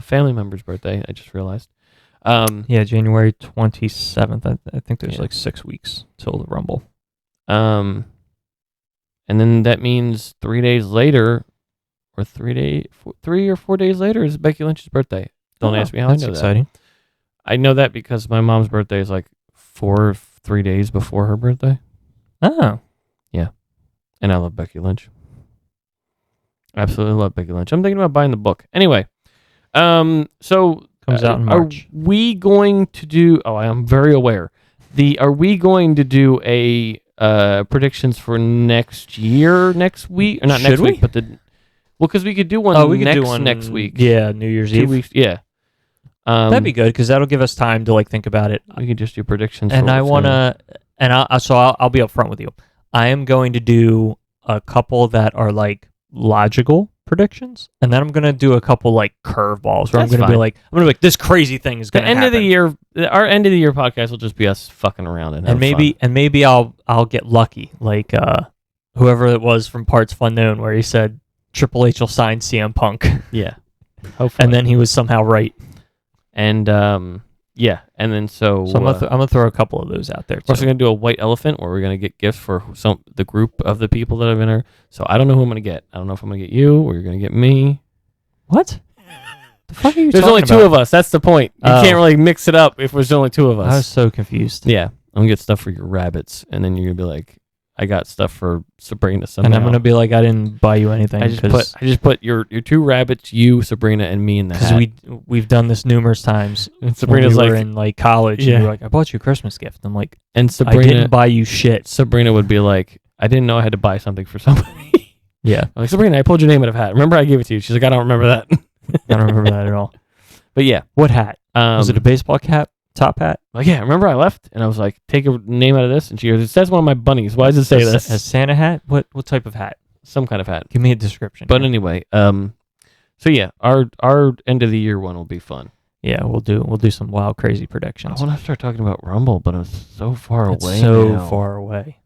family member's birthday. I just realized. January 27th. I think there's like 6 weeks till the Rumble. And then that means 3 days later, or 3 or 4 days later is Becky Lynch's birthday. Don't ask me how I know exciting. that. I know that because my mom's birthday is like 3 days before her birthday. Oh. Yeah. And I love Becky Lynch. Absolutely love Becky Lynch. I'm thinking about buying the book. Anyway, so comes out in March. Are we going to do? Oh, I am very aware. Are we going to do a predictions for next week, or not next week, but because we could do one. We could do one next week. Yeah, New Year's 2 Eve. weeks. Yeah, that'd be good because that'll give us time to like think about it. We could just do predictions. And I wanna, I'll be upfront with you. I am going to do a couple that are like logical predictions, and then I'm gonna do a couple like curveballs where I'm gonna be like, this crazy thing is gonna happen. Our end of the year podcast will just be us fucking around and maybe I'll get lucky, like whoever it was from Parts Unknown, where he said Triple H will sign CM Punk. Yeah, hopefully. And then he was somehow right. And and then so I'm gonna throw a couple of those out there. We're also gonna do a white elephant, where we're gonna get gifts for the group of the people that have been there. So I don't know who I'm gonna get. I don't know if I'm gonna get you or you're gonna get me. What? The fuck are you There's talking only about? two of us. That's the point. You can't really mix it up if there's only two of us. I was so confused. Yeah, I'm gonna get stuff for your rabbits, and then you're gonna be like, I got stuff for Sabrina somehow. And I'm gonna be like, I didn't buy you anything. I just put your two rabbits, you, Sabrina, and me in the hat. Because we've done this numerous times. And Sabrina's when we were in like college. Yeah. And you're like, I bought you a Christmas gift. I'm like, and Sabrina, I didn't buy you shit. Sabrina would be like, I didn't know I had to buy something for somebody. Yeah. I'm like, Sabrina, I pulled your name out of a hat. Remember I gave it to you? She's like, I don't remember that. I don't remember that at all. But yeah. What hat? Was it a baseball cap? Top hat? Like, yeah, remember I left? And I was like, take a name out of this. And she goes, it says one of my bunnies. Why does it say this? A Santa hat? What type of hat? Some kind of hat. Give me a description. But anyway, so yeah, our end of the year one will be fun. Yeah, we'll do some wild, crazy predictions. I want to start talking about Rumble, but it's so far away. Far away.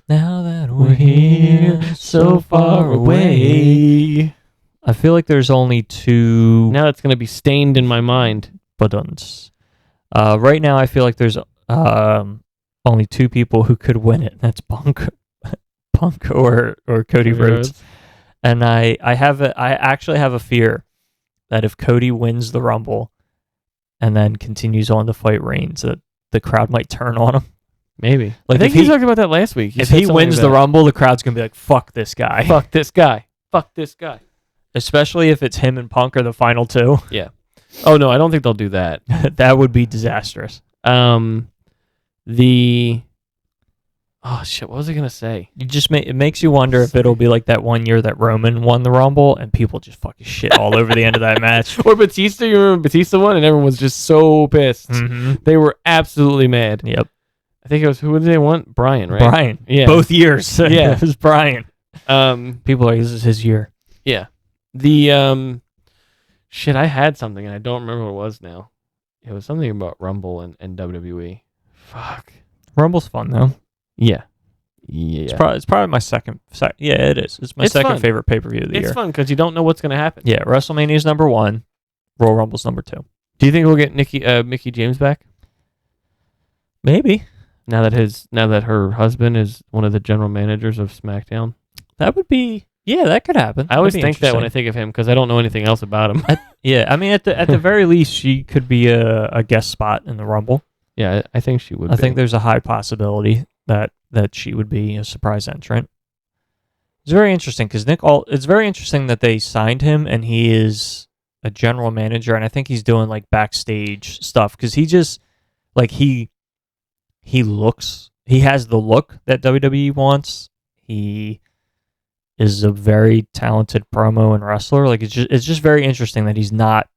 Now that we're here, so far away. I feel like there's only two. Now that's going to be stained in my mind. Buttons. Right now, I feel like there's only two people who could win it. That's Punk or Cody Rhodes. And I actually have a fear that if Cody wins the Rumble and then continues on to fight Reigns, that the crowd might turn on him. Maybe. Like, I think he talked about that last week. If he wins the Rumble, the crowd's gonna be like, "Fuck this guy! Fuck this guy! Fuck this guy!" Especially if it's him and Punk are the final two. Yeah. Oh no, I don't think they'll do that. That would be disastrous. Oh shit, what was I gonna say? It makes you wonder if it'll be like that one year that Roman won the Rumble and people just fucking shit all over the end of that match. Or Batista, you remember Batista won and everyone was just so pissed. Mm-hmm. They were absolutely mad. Yep. I think it was, who did they want? Brian, right? Brian. Yeah. Both years. Yeah. It was Brian. People are like, this is his year. Yeah. The shit, I had something and I don't remember what it was now. It was something about Rumble and WWE. Fuck. Rumble's fun though. Yeah. Yeah. It's probably my second. Yeah, it is. It's my second fun. favorite pay-per-view of the year. It's fun because you don't know what's going to happen. Yeah, WrestleMania's number 1. Royal Rumble's number 2. Do you think we'll get Mickey James back? Maybe. Now that her husband is one of the general managers of SmackDown. That would be... Yeah, that could happen. I always think that when I think of him because I don't know anything else about him. Yeah, I mean, at the very least, she could be a guest spot in the Rumble. Yeah, I think she would. I think there's a high possibility that she would be a surprise entrant. It's very interesting because it's very interesting that they signed him and he is a general manager, and I think he's doing like backstage stuff because he just like he has the look that WWE wants. He is a very talented promo and wrestler. Like it's just very interesting that he's not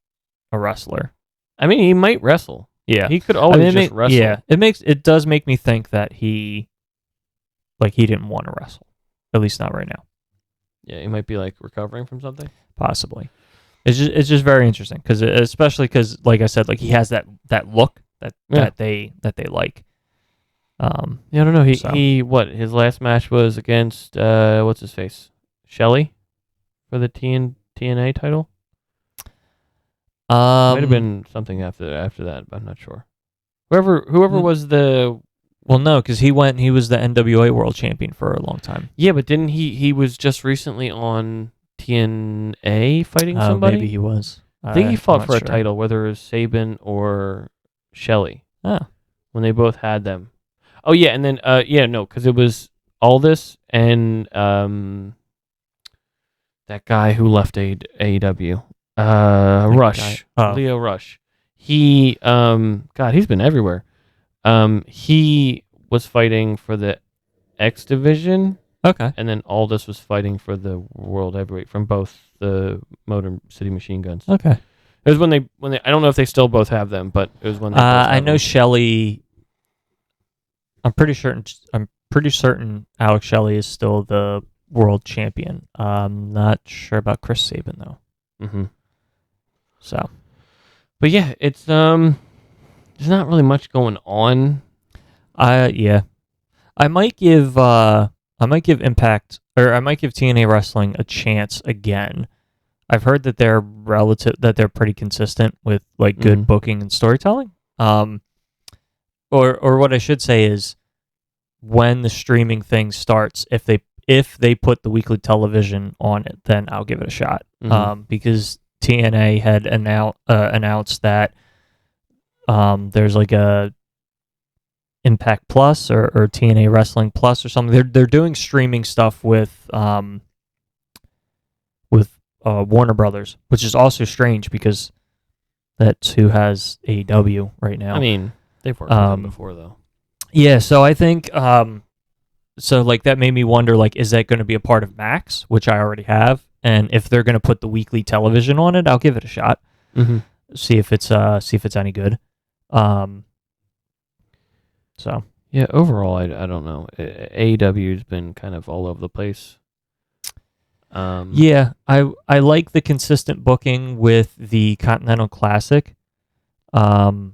a wrestler. I mean, he might wrestle. Yeah, he could always just wrestle. Yeah, it does make me think that he didn't want to wrestle, at least not right now. Yeah, he might be like recovering from something. Possibly. It's just very interesting especially because like I said, like he has that look that they like. Yeah, I don't know. His last match was against what's his face, Shelley, for the TNA title. Might have been something after that, but I'm not sure. Whoever was the no, because he was the NWA World Champion for a long time. Yeah, but didn't he was just recently on TNA fighting somebody? Maybe he was. I think he fought for a title, whether it was Sabin or Shelley. Oh. When they both had them. Oh yeah, and then because it was Aldis and that guy who left AEW. Rush. Leo Rush. He he's been everywhere. He was fighting for the X division. Okay. And then Aldis was fighting for the World Heavyweight from both the Motor City Machine Guns. Okay. It was when they I don't know if they still both have them, but it was when they I know Shelley. I'm pretty certain Alex Shelley is still the world champion. I'm not sure about Chris Sabin though. Mm-hmm. So, but yeah, it's there's not really much going on. I might give Impact or I might give TNA Wrestling a chance again. I've heard that they're pretty consistent with like good booking and storytelling. Or what I should say is when the streaming thing starts, if they put the weekly television on it, then I'll give it a shot. Because TNA had announced that there's like a Impact Plus or TNA Wrestling Plus or something. They're doing streaming stuff with Warner Brothers, which is also strange because that's who has AEW right now. I mean, they've worked with them before though. Yeah, so I think so like that made me wonder like is that going to be a part of Max, which I already have, and if they're going to put the weekly television on it, I'll give it a shot. See if it's any good. So yeah, overall I don't know. AEW's been kind of all over the place. Yeah, I like the consistent booking with the Continental Classic. I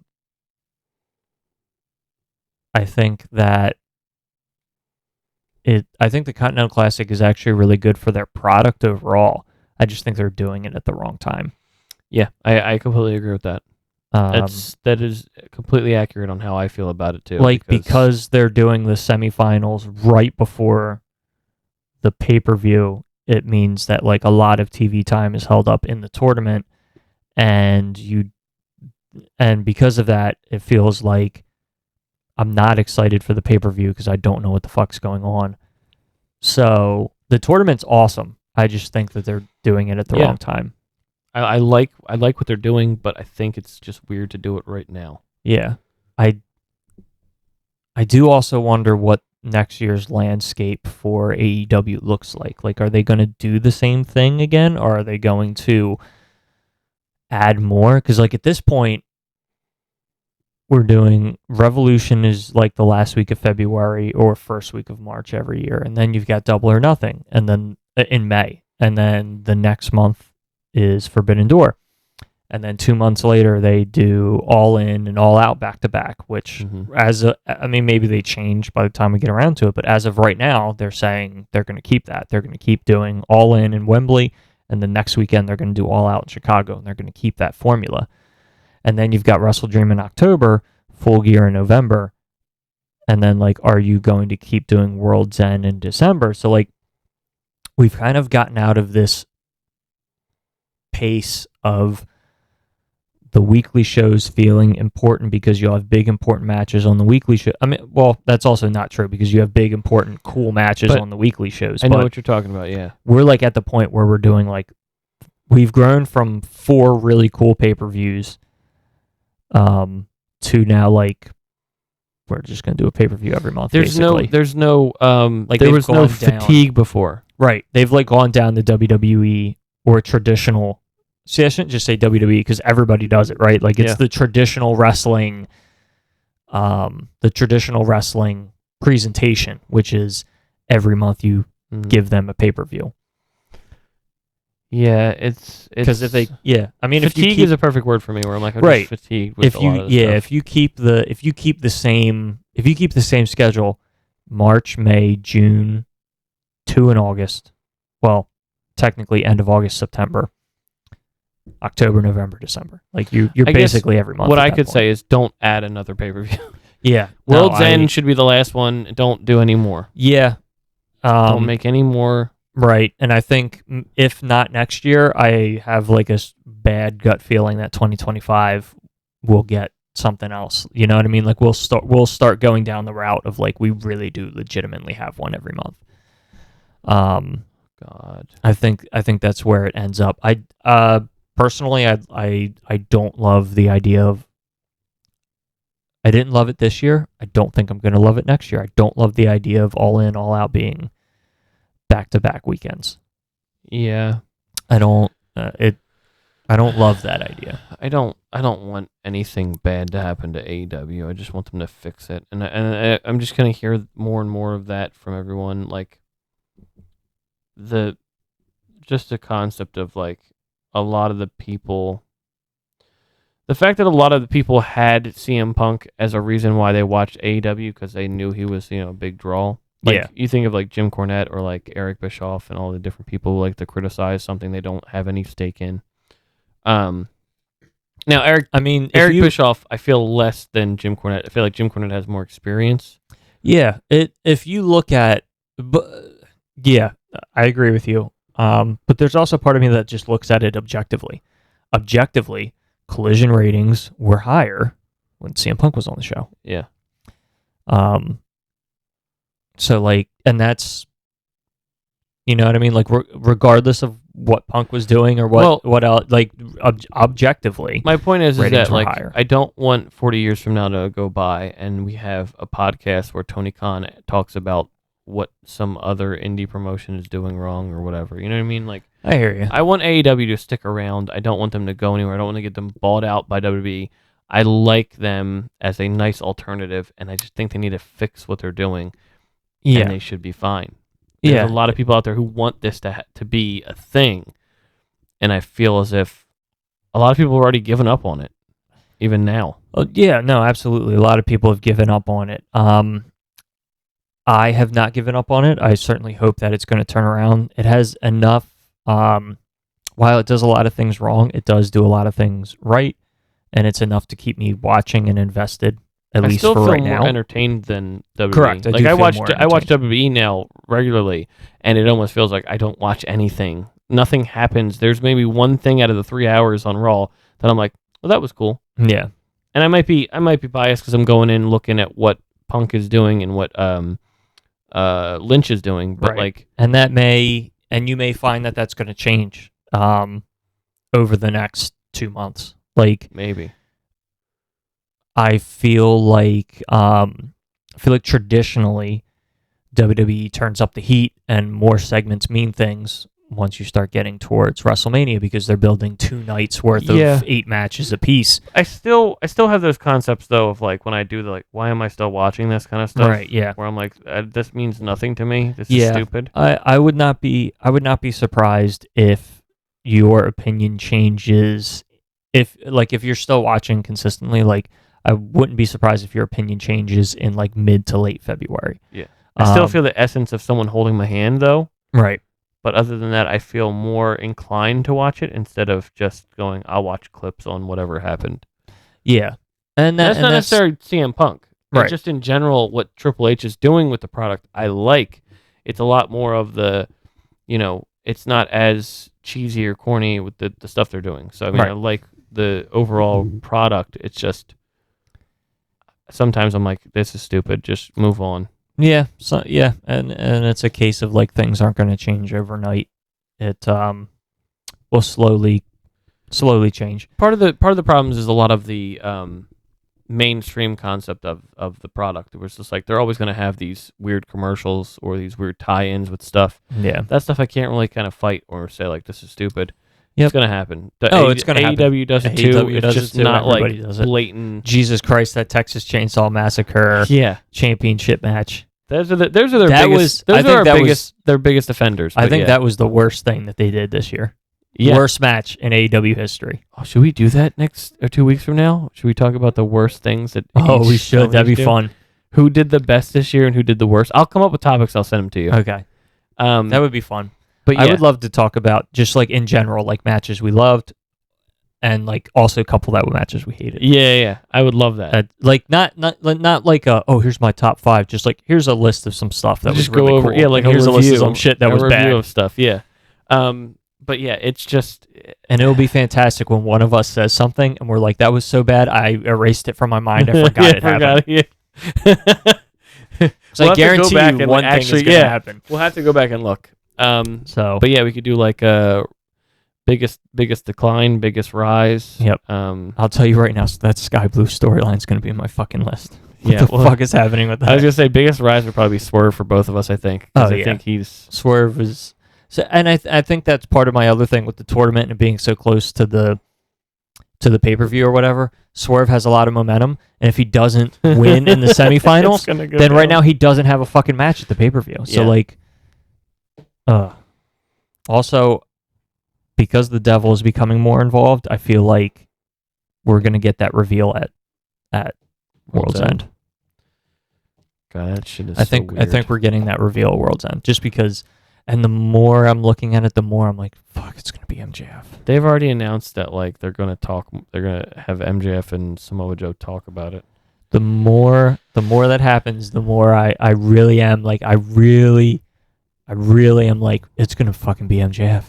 think the Continental Classic is actually really good for their product overall. I just think they're doing it at the wrong time. Yeah, I completely agree with that. That is completely accurate on how I feel about it too. Like because they're doing the semifinals right before the pay-per-view, it means that like a lot of TV time is held up in the tournament, and because of that, it feels like I'm not excited for the pay-per-view because I don't know what the fuck's going on. So the tournament's awesome. I just think that they're doing it at the wrong time. I like what they're doing, but I think it's just weird to do it right now. Yeah. I do also wonder what next year's landscape for AEW looks like. Like, are they going to do the same thing again, or are they going to add more? Because like at this point, we're doing Revolution is like the last week of February or first week of March every year, and then you've got Double or Nothing, and then in May, and then the next month is Forbidden Door, and then 2 months later they do All In and All Out back to back. Which, maybe they change by the time we get around to it, but as of right now, they're saying they're going to keep that. They're going to keep doing All In Wembley, and the next weekend they're going to do All Out in Chicago, and they're going to keep that formula. And then you've got Wrestle Dream in October, Full Gear in November. And then, like, are you going to keep doing World's End in December? So, like, we've kind of gotten out of this pace of the weekly shows feeling important because you'll have big important matches on the weekly show. I mean, well, that's also not true because you have big important cool matches on the weekly shows. I know what you're talking about, yeah. We're like at the point where we're doing like, we've grown from 4 really cool pay-per-views to now like, we're just going to do a pay-per-view every month. There's basically. no like there was no down. fatigue before. Right. They've like gone down the WWE or traditional. See, I shouldn't just say WWE because everybody does it, right? Like it's the traditional wrestling, presentation, which is every month you give them a pay-per-view. Yeah, it's because if they, I mean, fatigue is a perfect word for me. Where I'm like, I'm just fatigued with a lot of this stuff. If you keep the same schedule, March, May, June, 2 in August, well, technically end of August, September, October, November, December. Like you're basically every month. What I could say is don't add another pay-per-view. Yeah, World's End should be the last one. Don't do any more. Yeah, don't make any more. Right, and I think if not next year, I have like a bad gut feeling that 2025 will get something else. You know what I mean? Like we'll start going down the route of like we really do legitimately have one every month. God, I think that's where it ends up. I personally, I don't love the idea of. I didn't love it this year. I don't think I'm going to love it next year. I don't love the idea of all in, all out being back-to-back weekends. Yeah, I don't love that idea. I don't want anything bad to happen to AEW. I just want them to fix it, and I'm just gonna hear more and more of that from everyone. Like the concept of like a lot of the people, the fact that a lot of the people had CM Punk as a reason why they watched AEW because they knew he was a big draw. Like, you think of like Jim Cornette or like Eric Bischoff and all the different people who like to criticize something they don't have any stake in. Now Eric Bischoff, I feel less than Jim Cornette. I feel like Jim Cornette has more experience. Yeah, if you look at, I agree with you. But there's also part of me that just looks at it objectively. Objectively, Collision ratings were higher when CM Punk was on the show. Yeah. So like, and that's, you know what I mean? Like, regardless of what Punk was doing or what else, like objectively, my point is that like higher. I don't want 40 years from now to go by and we have a podcast where Tony Khan talks about what some other indie promotion is doing wrong or whatever. You know what I mean? Like, I hear you. I want AEW to stick around. I don't want them to go anywhere. I don't want to get them bought out by WWE. I like them as a nice alternative, and I just think they need to fix what they're doing. Yeah, and they should be fine. There's a lot of people out there who want this to be a thing, and I feel as if a lot of people have already given up on it, even now. Oh, yeah, no, absolutely. A lot of people have given up on it. I have not given up on it. I certainly hope that it's going to turn around. It has enough. While it does a lot of things wrong, it does do a lot of things right, and it's enough to keep me watching and invested. At least for right now, I still feel more entertained than WWE. Correct. I watch WWE now regularly, and it almost feels like I don't watch anything. Nothing happens. There's maybe one thing out of the 3 hours on Raw that I'm like, well, that was cool. Yeah. And I might be biased because I'm going in looking at what Punk is doing and what Lynch is doing, but like, and you may find that that's going to change over the next 2 months. Like maybe. I feel like traditionally WWE turns up the heat and more segments mean things once you start getting towards WrestleMania because they're building 2 nights worth of 8 matches apiece. I still have those concepts though of like when I do the like why am I still watching this kind of stuff? Right, yeah. Where I'm like this means nothing to me. This is stupid. I would not be surprised if your opinion changes if you're still watching consistently. Like I wouldn't be surprised if your opinion changes in like mid to late February. Yeah. I still feel the essence of someone holding my hand though. Right. But other than that, I feel more inclined to watch it instead of just going, I'll watch clips on whatever happened. Yeah. That's not necessarily CM Punk. Right. Just in general, what Triple H is doing with the product, I like. It's a lot more of the, it's not as cheesy or corny with the stuff they're doing. So, I mean, I like the overall product. It's just sometimes I'm like, this is stupid. Just move on. Yeah. So yeah, and it's a case of like things aren't going to change overnight. It will slowly change. Part of the problems is a lot of the mainstream concept of the product. It was just like they're always going to have these weird commercials or these weird tie-ins with stuff. Yeah. That stuff I can't really kind of fight or say like this is stupid. Yep. It's going to happen. It's going to happen. AEW does it too. AEW It's does just it too. not Everybody like does it. blatant. Jesus Christ, that Texas Chainsaw Massacre championship match. Those are their biggest. Their biggest offenders. I think that was the worst thing that they did this year. Yeah. Worst match in AEW history. Oh, should we do that next or 2 weeks from now? Should we talk about the worst things that? Oh, we should. That'd be fun. Who did the best this year and who did the worst? I'll come up with topics. I'll send them to you. Okay. That would be fun. But yeah. I would love to talk about just like in general, like matches we loved, and like also couple that with matches we hated. Yeah. I would love that. Like not like here's my top 5. Just like here's a list of some stuff that just was really go over. cool. Yeah, like here's a list of review, some shit that was review bad of stuff. Yeah. But yeah, it's just, and it'll be fantastic when one of us says something and we're like, that was so bad, I erased it from my mind. I forgot it happened. So I guarantee you one thing is going to happen. We'll have to go back and look. But yeah, we could do like biggest decline, biggest rise. Yep. I'll tell you right now, so that Sky Blue storyline is going to be in my fucking list. What the fuck is happening with that? I was going to say biggest rise would probably be Swerve for both of us, I think. I think Swerve is... So, and I think that's part of my other thing with the tournament and being so close to the pay-per-view or whatever. Swerve has a lot of momentum, and if he doesn't win in the semifinals, then right now he doesn't have a fucking match at the pay-per-view. So also because the Devil is becoming more involved, I feel like we're gonna get that reveal at World's End. God, that shit is I think we're getting that reveal at World's End just because. And the more I'm looking at it, the more I'm like, fuck, it's going to be MJF. They've already announced that, like, they're going to have MJF and Samoa Joe talk about it. The more that happens, the more I really am, like, I really am like, it's going to fucking be MJF.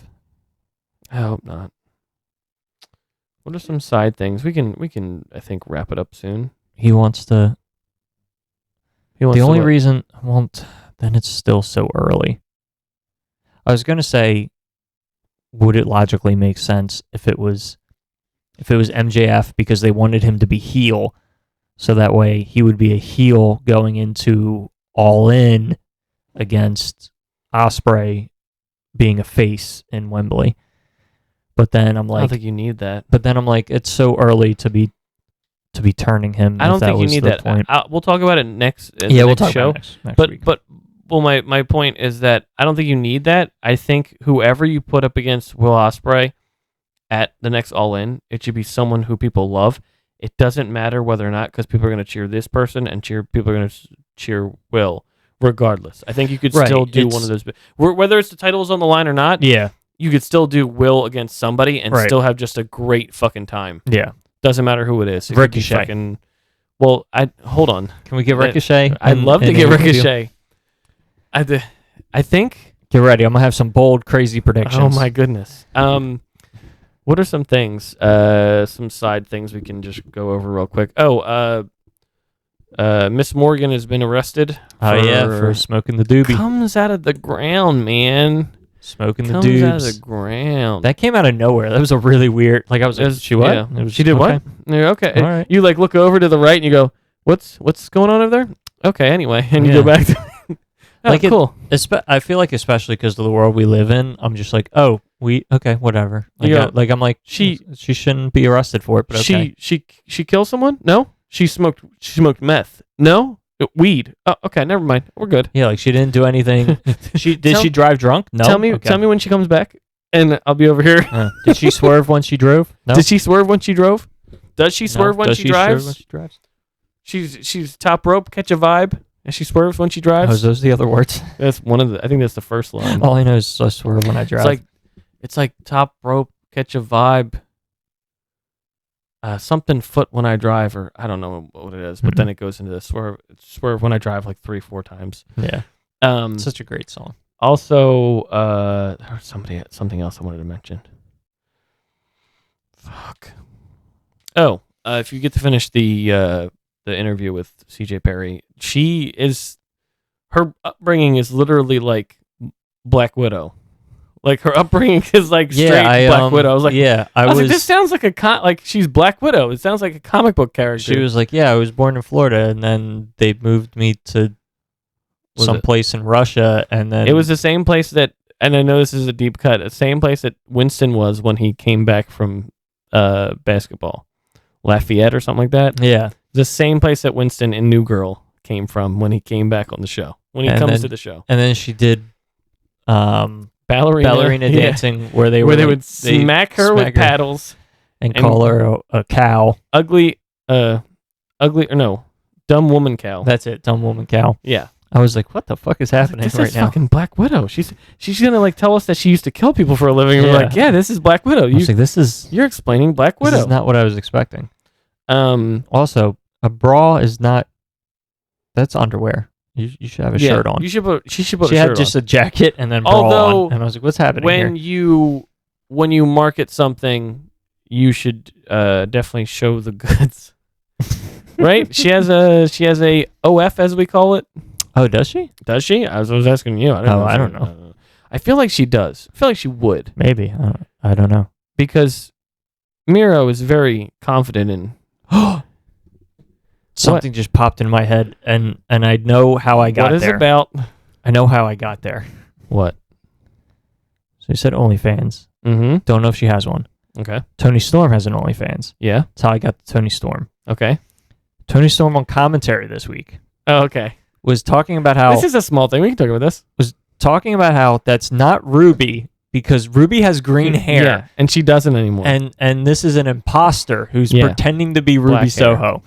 I hope not. What are some side things? We can, I think, wrap it up soon. The only reason, well, then it's still so early. I was going to say, would it logically make sense if it was MJF because they wanted him to be heel, so that way he would be a heel going into All In against Ospreay being a face in Wembley. But then I'm like, I don't think you need that. But then I'm like, it's so early to be turning him. I don't think you need that. We'll talk about it next. We'll talk about it next week. Well, my point is that I don't think you need that. I think whoever you put up against Will Ospreay at the next All In, it should be someone who people love. It doesn't matter whether or not, because people are going to cheer this person and people are going to cheer Will, regardless. I think you could still do one of those. Whether it's the titles on the line or not, you could still do Will against somebody and still have just a great fucking time. Yeah. Doesn't matter who it is. Ricochet. Hold on. Can we get Ricochet? I'd love to get Ricochet. I think. Get ready. I'm gonna have some bold, crazy predictions. Oh my goodness. What are some things? Some side things we can just go over real quick. Miss Morgan has been arrested. For smoking the doobie. Comes out of the ground, man. Smoking the Comes doobs. out of the ground. That came out of nowhere. That was a really weird. Like I was like, she what? Yeah. She did what? Yeah, okay. All right. You like look over to the right and you go, what's going on over there? Okay. Anyway, and you go back to. Cool. I feel like especially because of the world we live in, I'm just like, whatever. Like, I'm like, she shouldn't be arrested for it, but okay. She killed someone? No. She smoked meth? No. Weed? Oh, okay. Never mind. We're good. Yeah, like she didn't do anything. She drive drunk? No. Tell me when she comes back, and I'll be over here. Did she swerve when she drove? No. Did she swerve when she drove? Does she swerve when she drives? Swerve when she drives? She's top rope, catch a vibe. And she swerves when she drives. Oh, is those the other words? That's one of the. I think that's the first line. All I know is I swerve when I drive. It's like top rope, catch a vibe. Something foot when I drive, or I don't know what it is, but then it goes into the swerve when I drive like 3-4 times. Yeah. Such a great song. Also, there was something else I wanted to mention. Fuck. If you get to finish the interview with CJ Perry, her upbringing is literally like Black Widow. Like her upbringing is like straight Black Widow. I was like, I was like, this sounds like like she's Black Widow. It sounds like a comic book character. She was like, I was born in Florida, and then they moved me to someplace in Russia, and then it was the same place that, and I know this is a deep cut, the same place that Winston was when he came back from basketball, Lafayette or something like that. Yeah, the same place that Winston in New Girl came from when he came back on the show. When he comes to the show, and then she did. Ballerina dancing where they would smack her with paddles and call her a cow. Dumb woman cow. That's it, dumb woman cow. Yeah. I was like, what the fuck is happening this right is now? Fucking Black Widow. She's gonna like tell us that she used to kill people for a living. And we're like, this is Black Widow. You're explaining Black Widow. This is not what I was expecting. Also, a bra is not. That's underwear. You should have a shirt on. She should put a shirt on. She had just a jacket and then bra on, and I was like, "What's happening here?" When you market something, you should definitely show the goods, right? She has a OF, as we call it. Oh, does she? Does she? I was asking you. I don't know. I feel like she does. I feel like she would. Maybe. I don't know. Because Miro is very confident in. Something just popped in my head, and I know how I got there. What is it about? I know how I got there. What? So you said OnlyFans. Mm-hmm. Don't know if she has one. Okay. Tony Storm has an OnlyFans. Yeah. That's how I got to Tony Storm. Okay. Tony Storm on commentary this week. Oh, okay. Was talking about how... This is a small thing. We can talk about this. Was talking about how that's not Ruby, because Ruby has green hair. Yeah, and she doesn't anymore. And this is an imposter who's pretending to be Ruby Soho.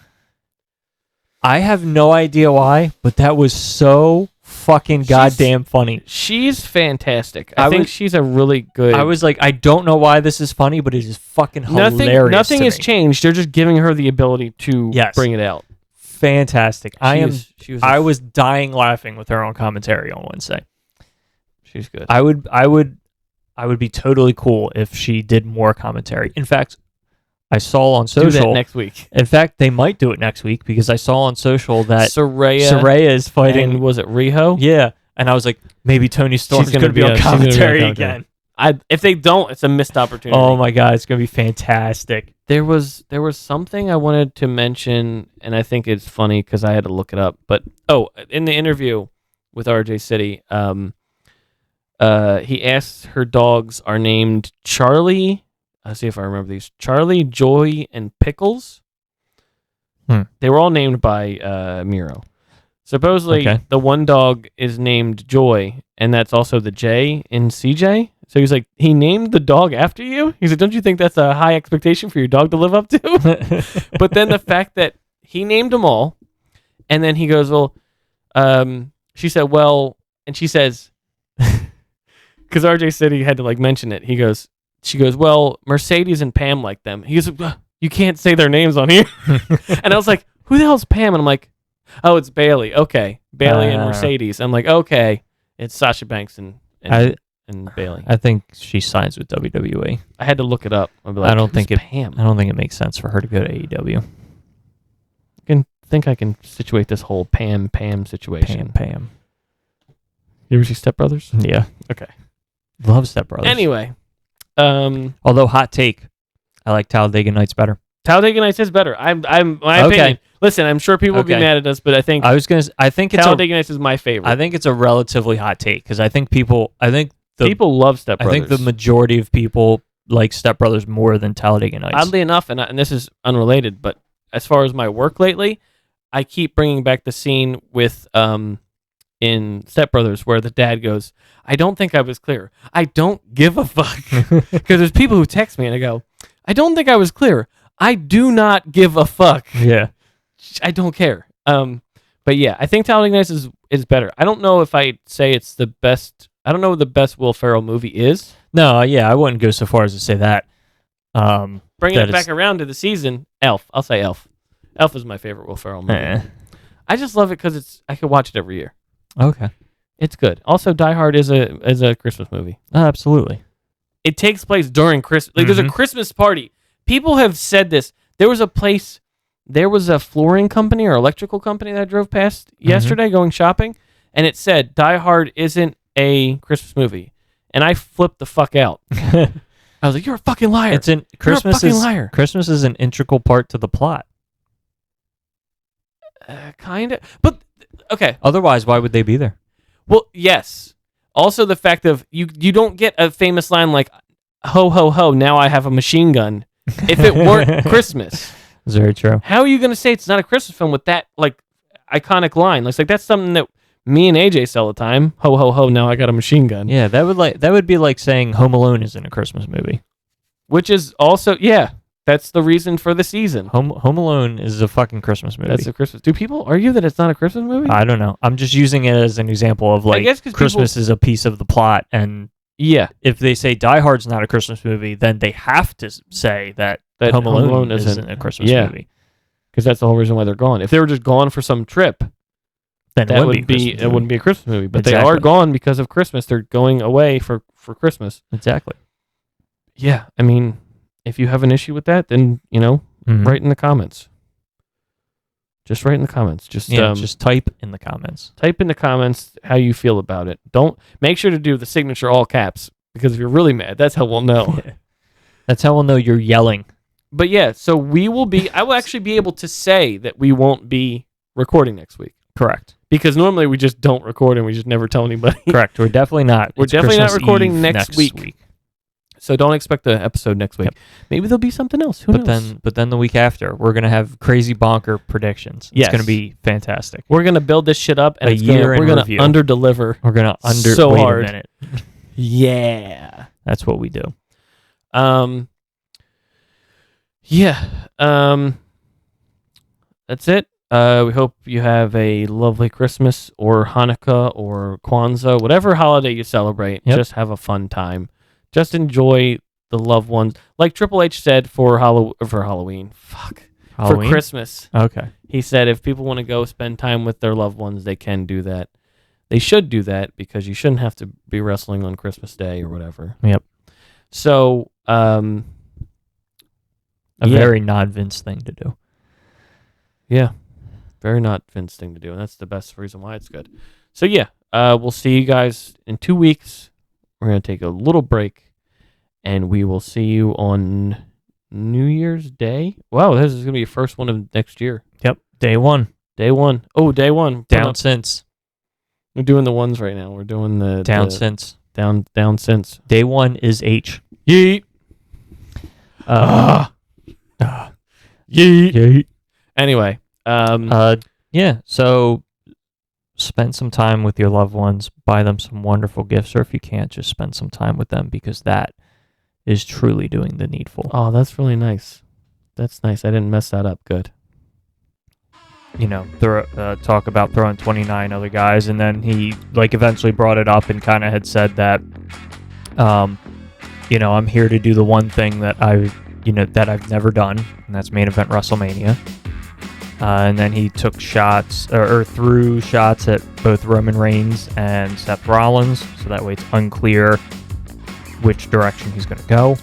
I have no idea why, but that was so fucking goddamn funny. She's fantastic. I think she's a really good... I was like, I don't know why this is funny, but it is fucking hilarious. Nothing has changed. They're just giving her the ability to bring it out. Fantastic. I was dying laughing with her on commentary on Wednesday. She's good. I would be totally cool if she did more commentary. In fact, I saw on social... Do that next week. In fact, they might do it next week, because I saw on social that Soraya is fighting... And was it Riho? Yeah. And I was like, maybe Tony Storm's going to be on commentary again. If they don't, it's a missed opportunity. Oh my God, it's going to be fantastic. There was something I wanted to mention, and I think it's funny because I had to look it up. But, in the interview with RJ City, he asks her dogs are named Charlie... Let's see if I remember these. Charlie, Joy, and Pickles. They were all named by Miro. Supposedly, the one dog is named Joy, and that's also the J in CJ. So he's like, he named the dog after you? He's like, don't you think that's a high expectation for your dog to live up to? But then the fact that he named them all, and then he goes, she said, and she says, because RJ said he had to mention it. She goes, well, Mercedes and Pam like them. He goes, you can't say their names on here. And I was like, who the hell's Pam? And I'm like, oh, it's Bailey. Okay. Bailey and Mercedes. I'm like, okay. It's Sasha Banks and Bailey. I think she signs with WWE. I had to look it up. I'll be like, I don't think Pam? I don't think it makes sense for her to go to AEW. I can situate this whole Pam situation. Pam. You ever see Step Brothers? Yeah. Okay. Love Step Brothers. Anyway. Although hot take, I like Talladega Nights better. Talladega Nights is better. My opinion. Listen, I'm sure people will be mad at us, but I think Talladega Nights is my favorite. I think it's a relatively hot take, because people love Step Brothers. I think the majority of people like Step Brothers more than Talladega Nights. Oddly enough, and this is unrelated, but as far as my work lately, I keep bringing back the scene with in Step Brothers where the dad goes, I don't think I was clear. I don't give a fuck. Because there's people who text me and I go, I don't think I was clear. I do not give a fuck. Yeah. I don't care. But yeah, I think Talladega Nights is better. I don't know if I say it's the best. I don't know what the best Will Ferrell movie is. No, yeah, I wouldn't go so far as to say that. Bringing it back around to the season, Elf. I'll say Elf. Elf is my favorite Will Ferrell movie. I just love it because I could watch it every year. Okay. It's good. Also, Die Hard is a Christmas movie. Absolutely. It takes place during Christmas. There's a Christmas party. People have said this. There was a flooring company or electrical company that I drove past yesterday going shopping, and it said Die Hard isn't a Christmas movie. And I flipped the fuck out. I was like, "You're a fucking liar! Christmas You're a fucking liar." Christmas is an integral part to the plot. Kind of, but okay. Otherwise, why would they be there? Well, yes. Also, the fact of you don't get a famous line like "Ho ho ho! Now I have a machine gun." If it weren't Christmas, That's very true. how are you going to say it's not a Christmas film with that like iconic line? Like that's something that me and AJ say all the time. Ho ho ho! Now I got a machine gun. Yeah, that would be like saying Home Alone isn't a Christmas movie. Which is also that's the reason for the season. Home Alone is a fucking Christmas movie. That's a Christmas. Do people argue that it's not a Christmas movie? I don't know. I'm just using it as an example of like Christmas is a piece of the plot, and if they say Die Hard's not a Christmas movie, then they have to say that Home Alone isn't a Christmas movie. Because that's the whole reason why they're gone. If they were just gone for some trip, then it wouldn't be a Christmas movie. But they are gone because of Christmas. They're going away for Christmas. Exactly. Yeah, I mean, if you have an issue with that, then write in the comments. Just write in the comments. Just type in the comments. Type in the comments how you feel about it. Don't make sure to do the signature all caps, because if you're really mad, that's how we'll know. That's how we'll know you're yelling. But yeah, so I will actually be able to say that we won't be recording next week. Correct. Because normally we just don't record and we just never tell anybody. Correct. We're definitely not. We're definitely Christmas not recording Eve next week. So don't expect the episode next week. Yep. Maybe there'll be something else. Who knows? But then the week after, we're gonna have crazy bonker predictions. It's gonna be fantastic. We're gonna build this shit up, and we're gonna under deliver. We're gonna so wait hard. a minute. Yeah, that's what we do. That's it. We hope you have a lovely Christmas or Hanukkah or Kwanzaa, whatever holiday you celebrate. Yep. Just have a fun time. Just enjoy the loved ones. Like Triple H said for Halloween. For Christmas. Okay. He said if people want to go spend time with their loved ones, they can do that. They should do that because you shouldn't have to be wrestling on Christmas Day or whatever. Yep. So, very not Vince thing to do. Yeah. Very not Vince thing to do. And that's the best reason why it's good. So, we'll see you guys in 2 weeks. We're going to take a little break, and we will see you on New Year's Day. Wow, this is going to be the first one of next year. Yep, day one. Oh, day one. Down since. We're doing the ones right now. We're doing the... Down since. Down since. Day one is H. Yeet. Yeet. Anyway. So... spend some time with your loved ones, buy them some wonderful gifts, or if you can't, just spend some time with them, because that is truly doing the needful. Oh, that's really nice. That's nice. I didn't mess that up. Good. Talk about throwing 29 other guys, and then he eventually brought it up and kind of had said that, I'm here to do the one thing that I've never done, and that's main event WrestleMania. And then he took shots or threw shots at both Roman Reigns and Seth Rollins, so that way it's unclear which direction he's going to go.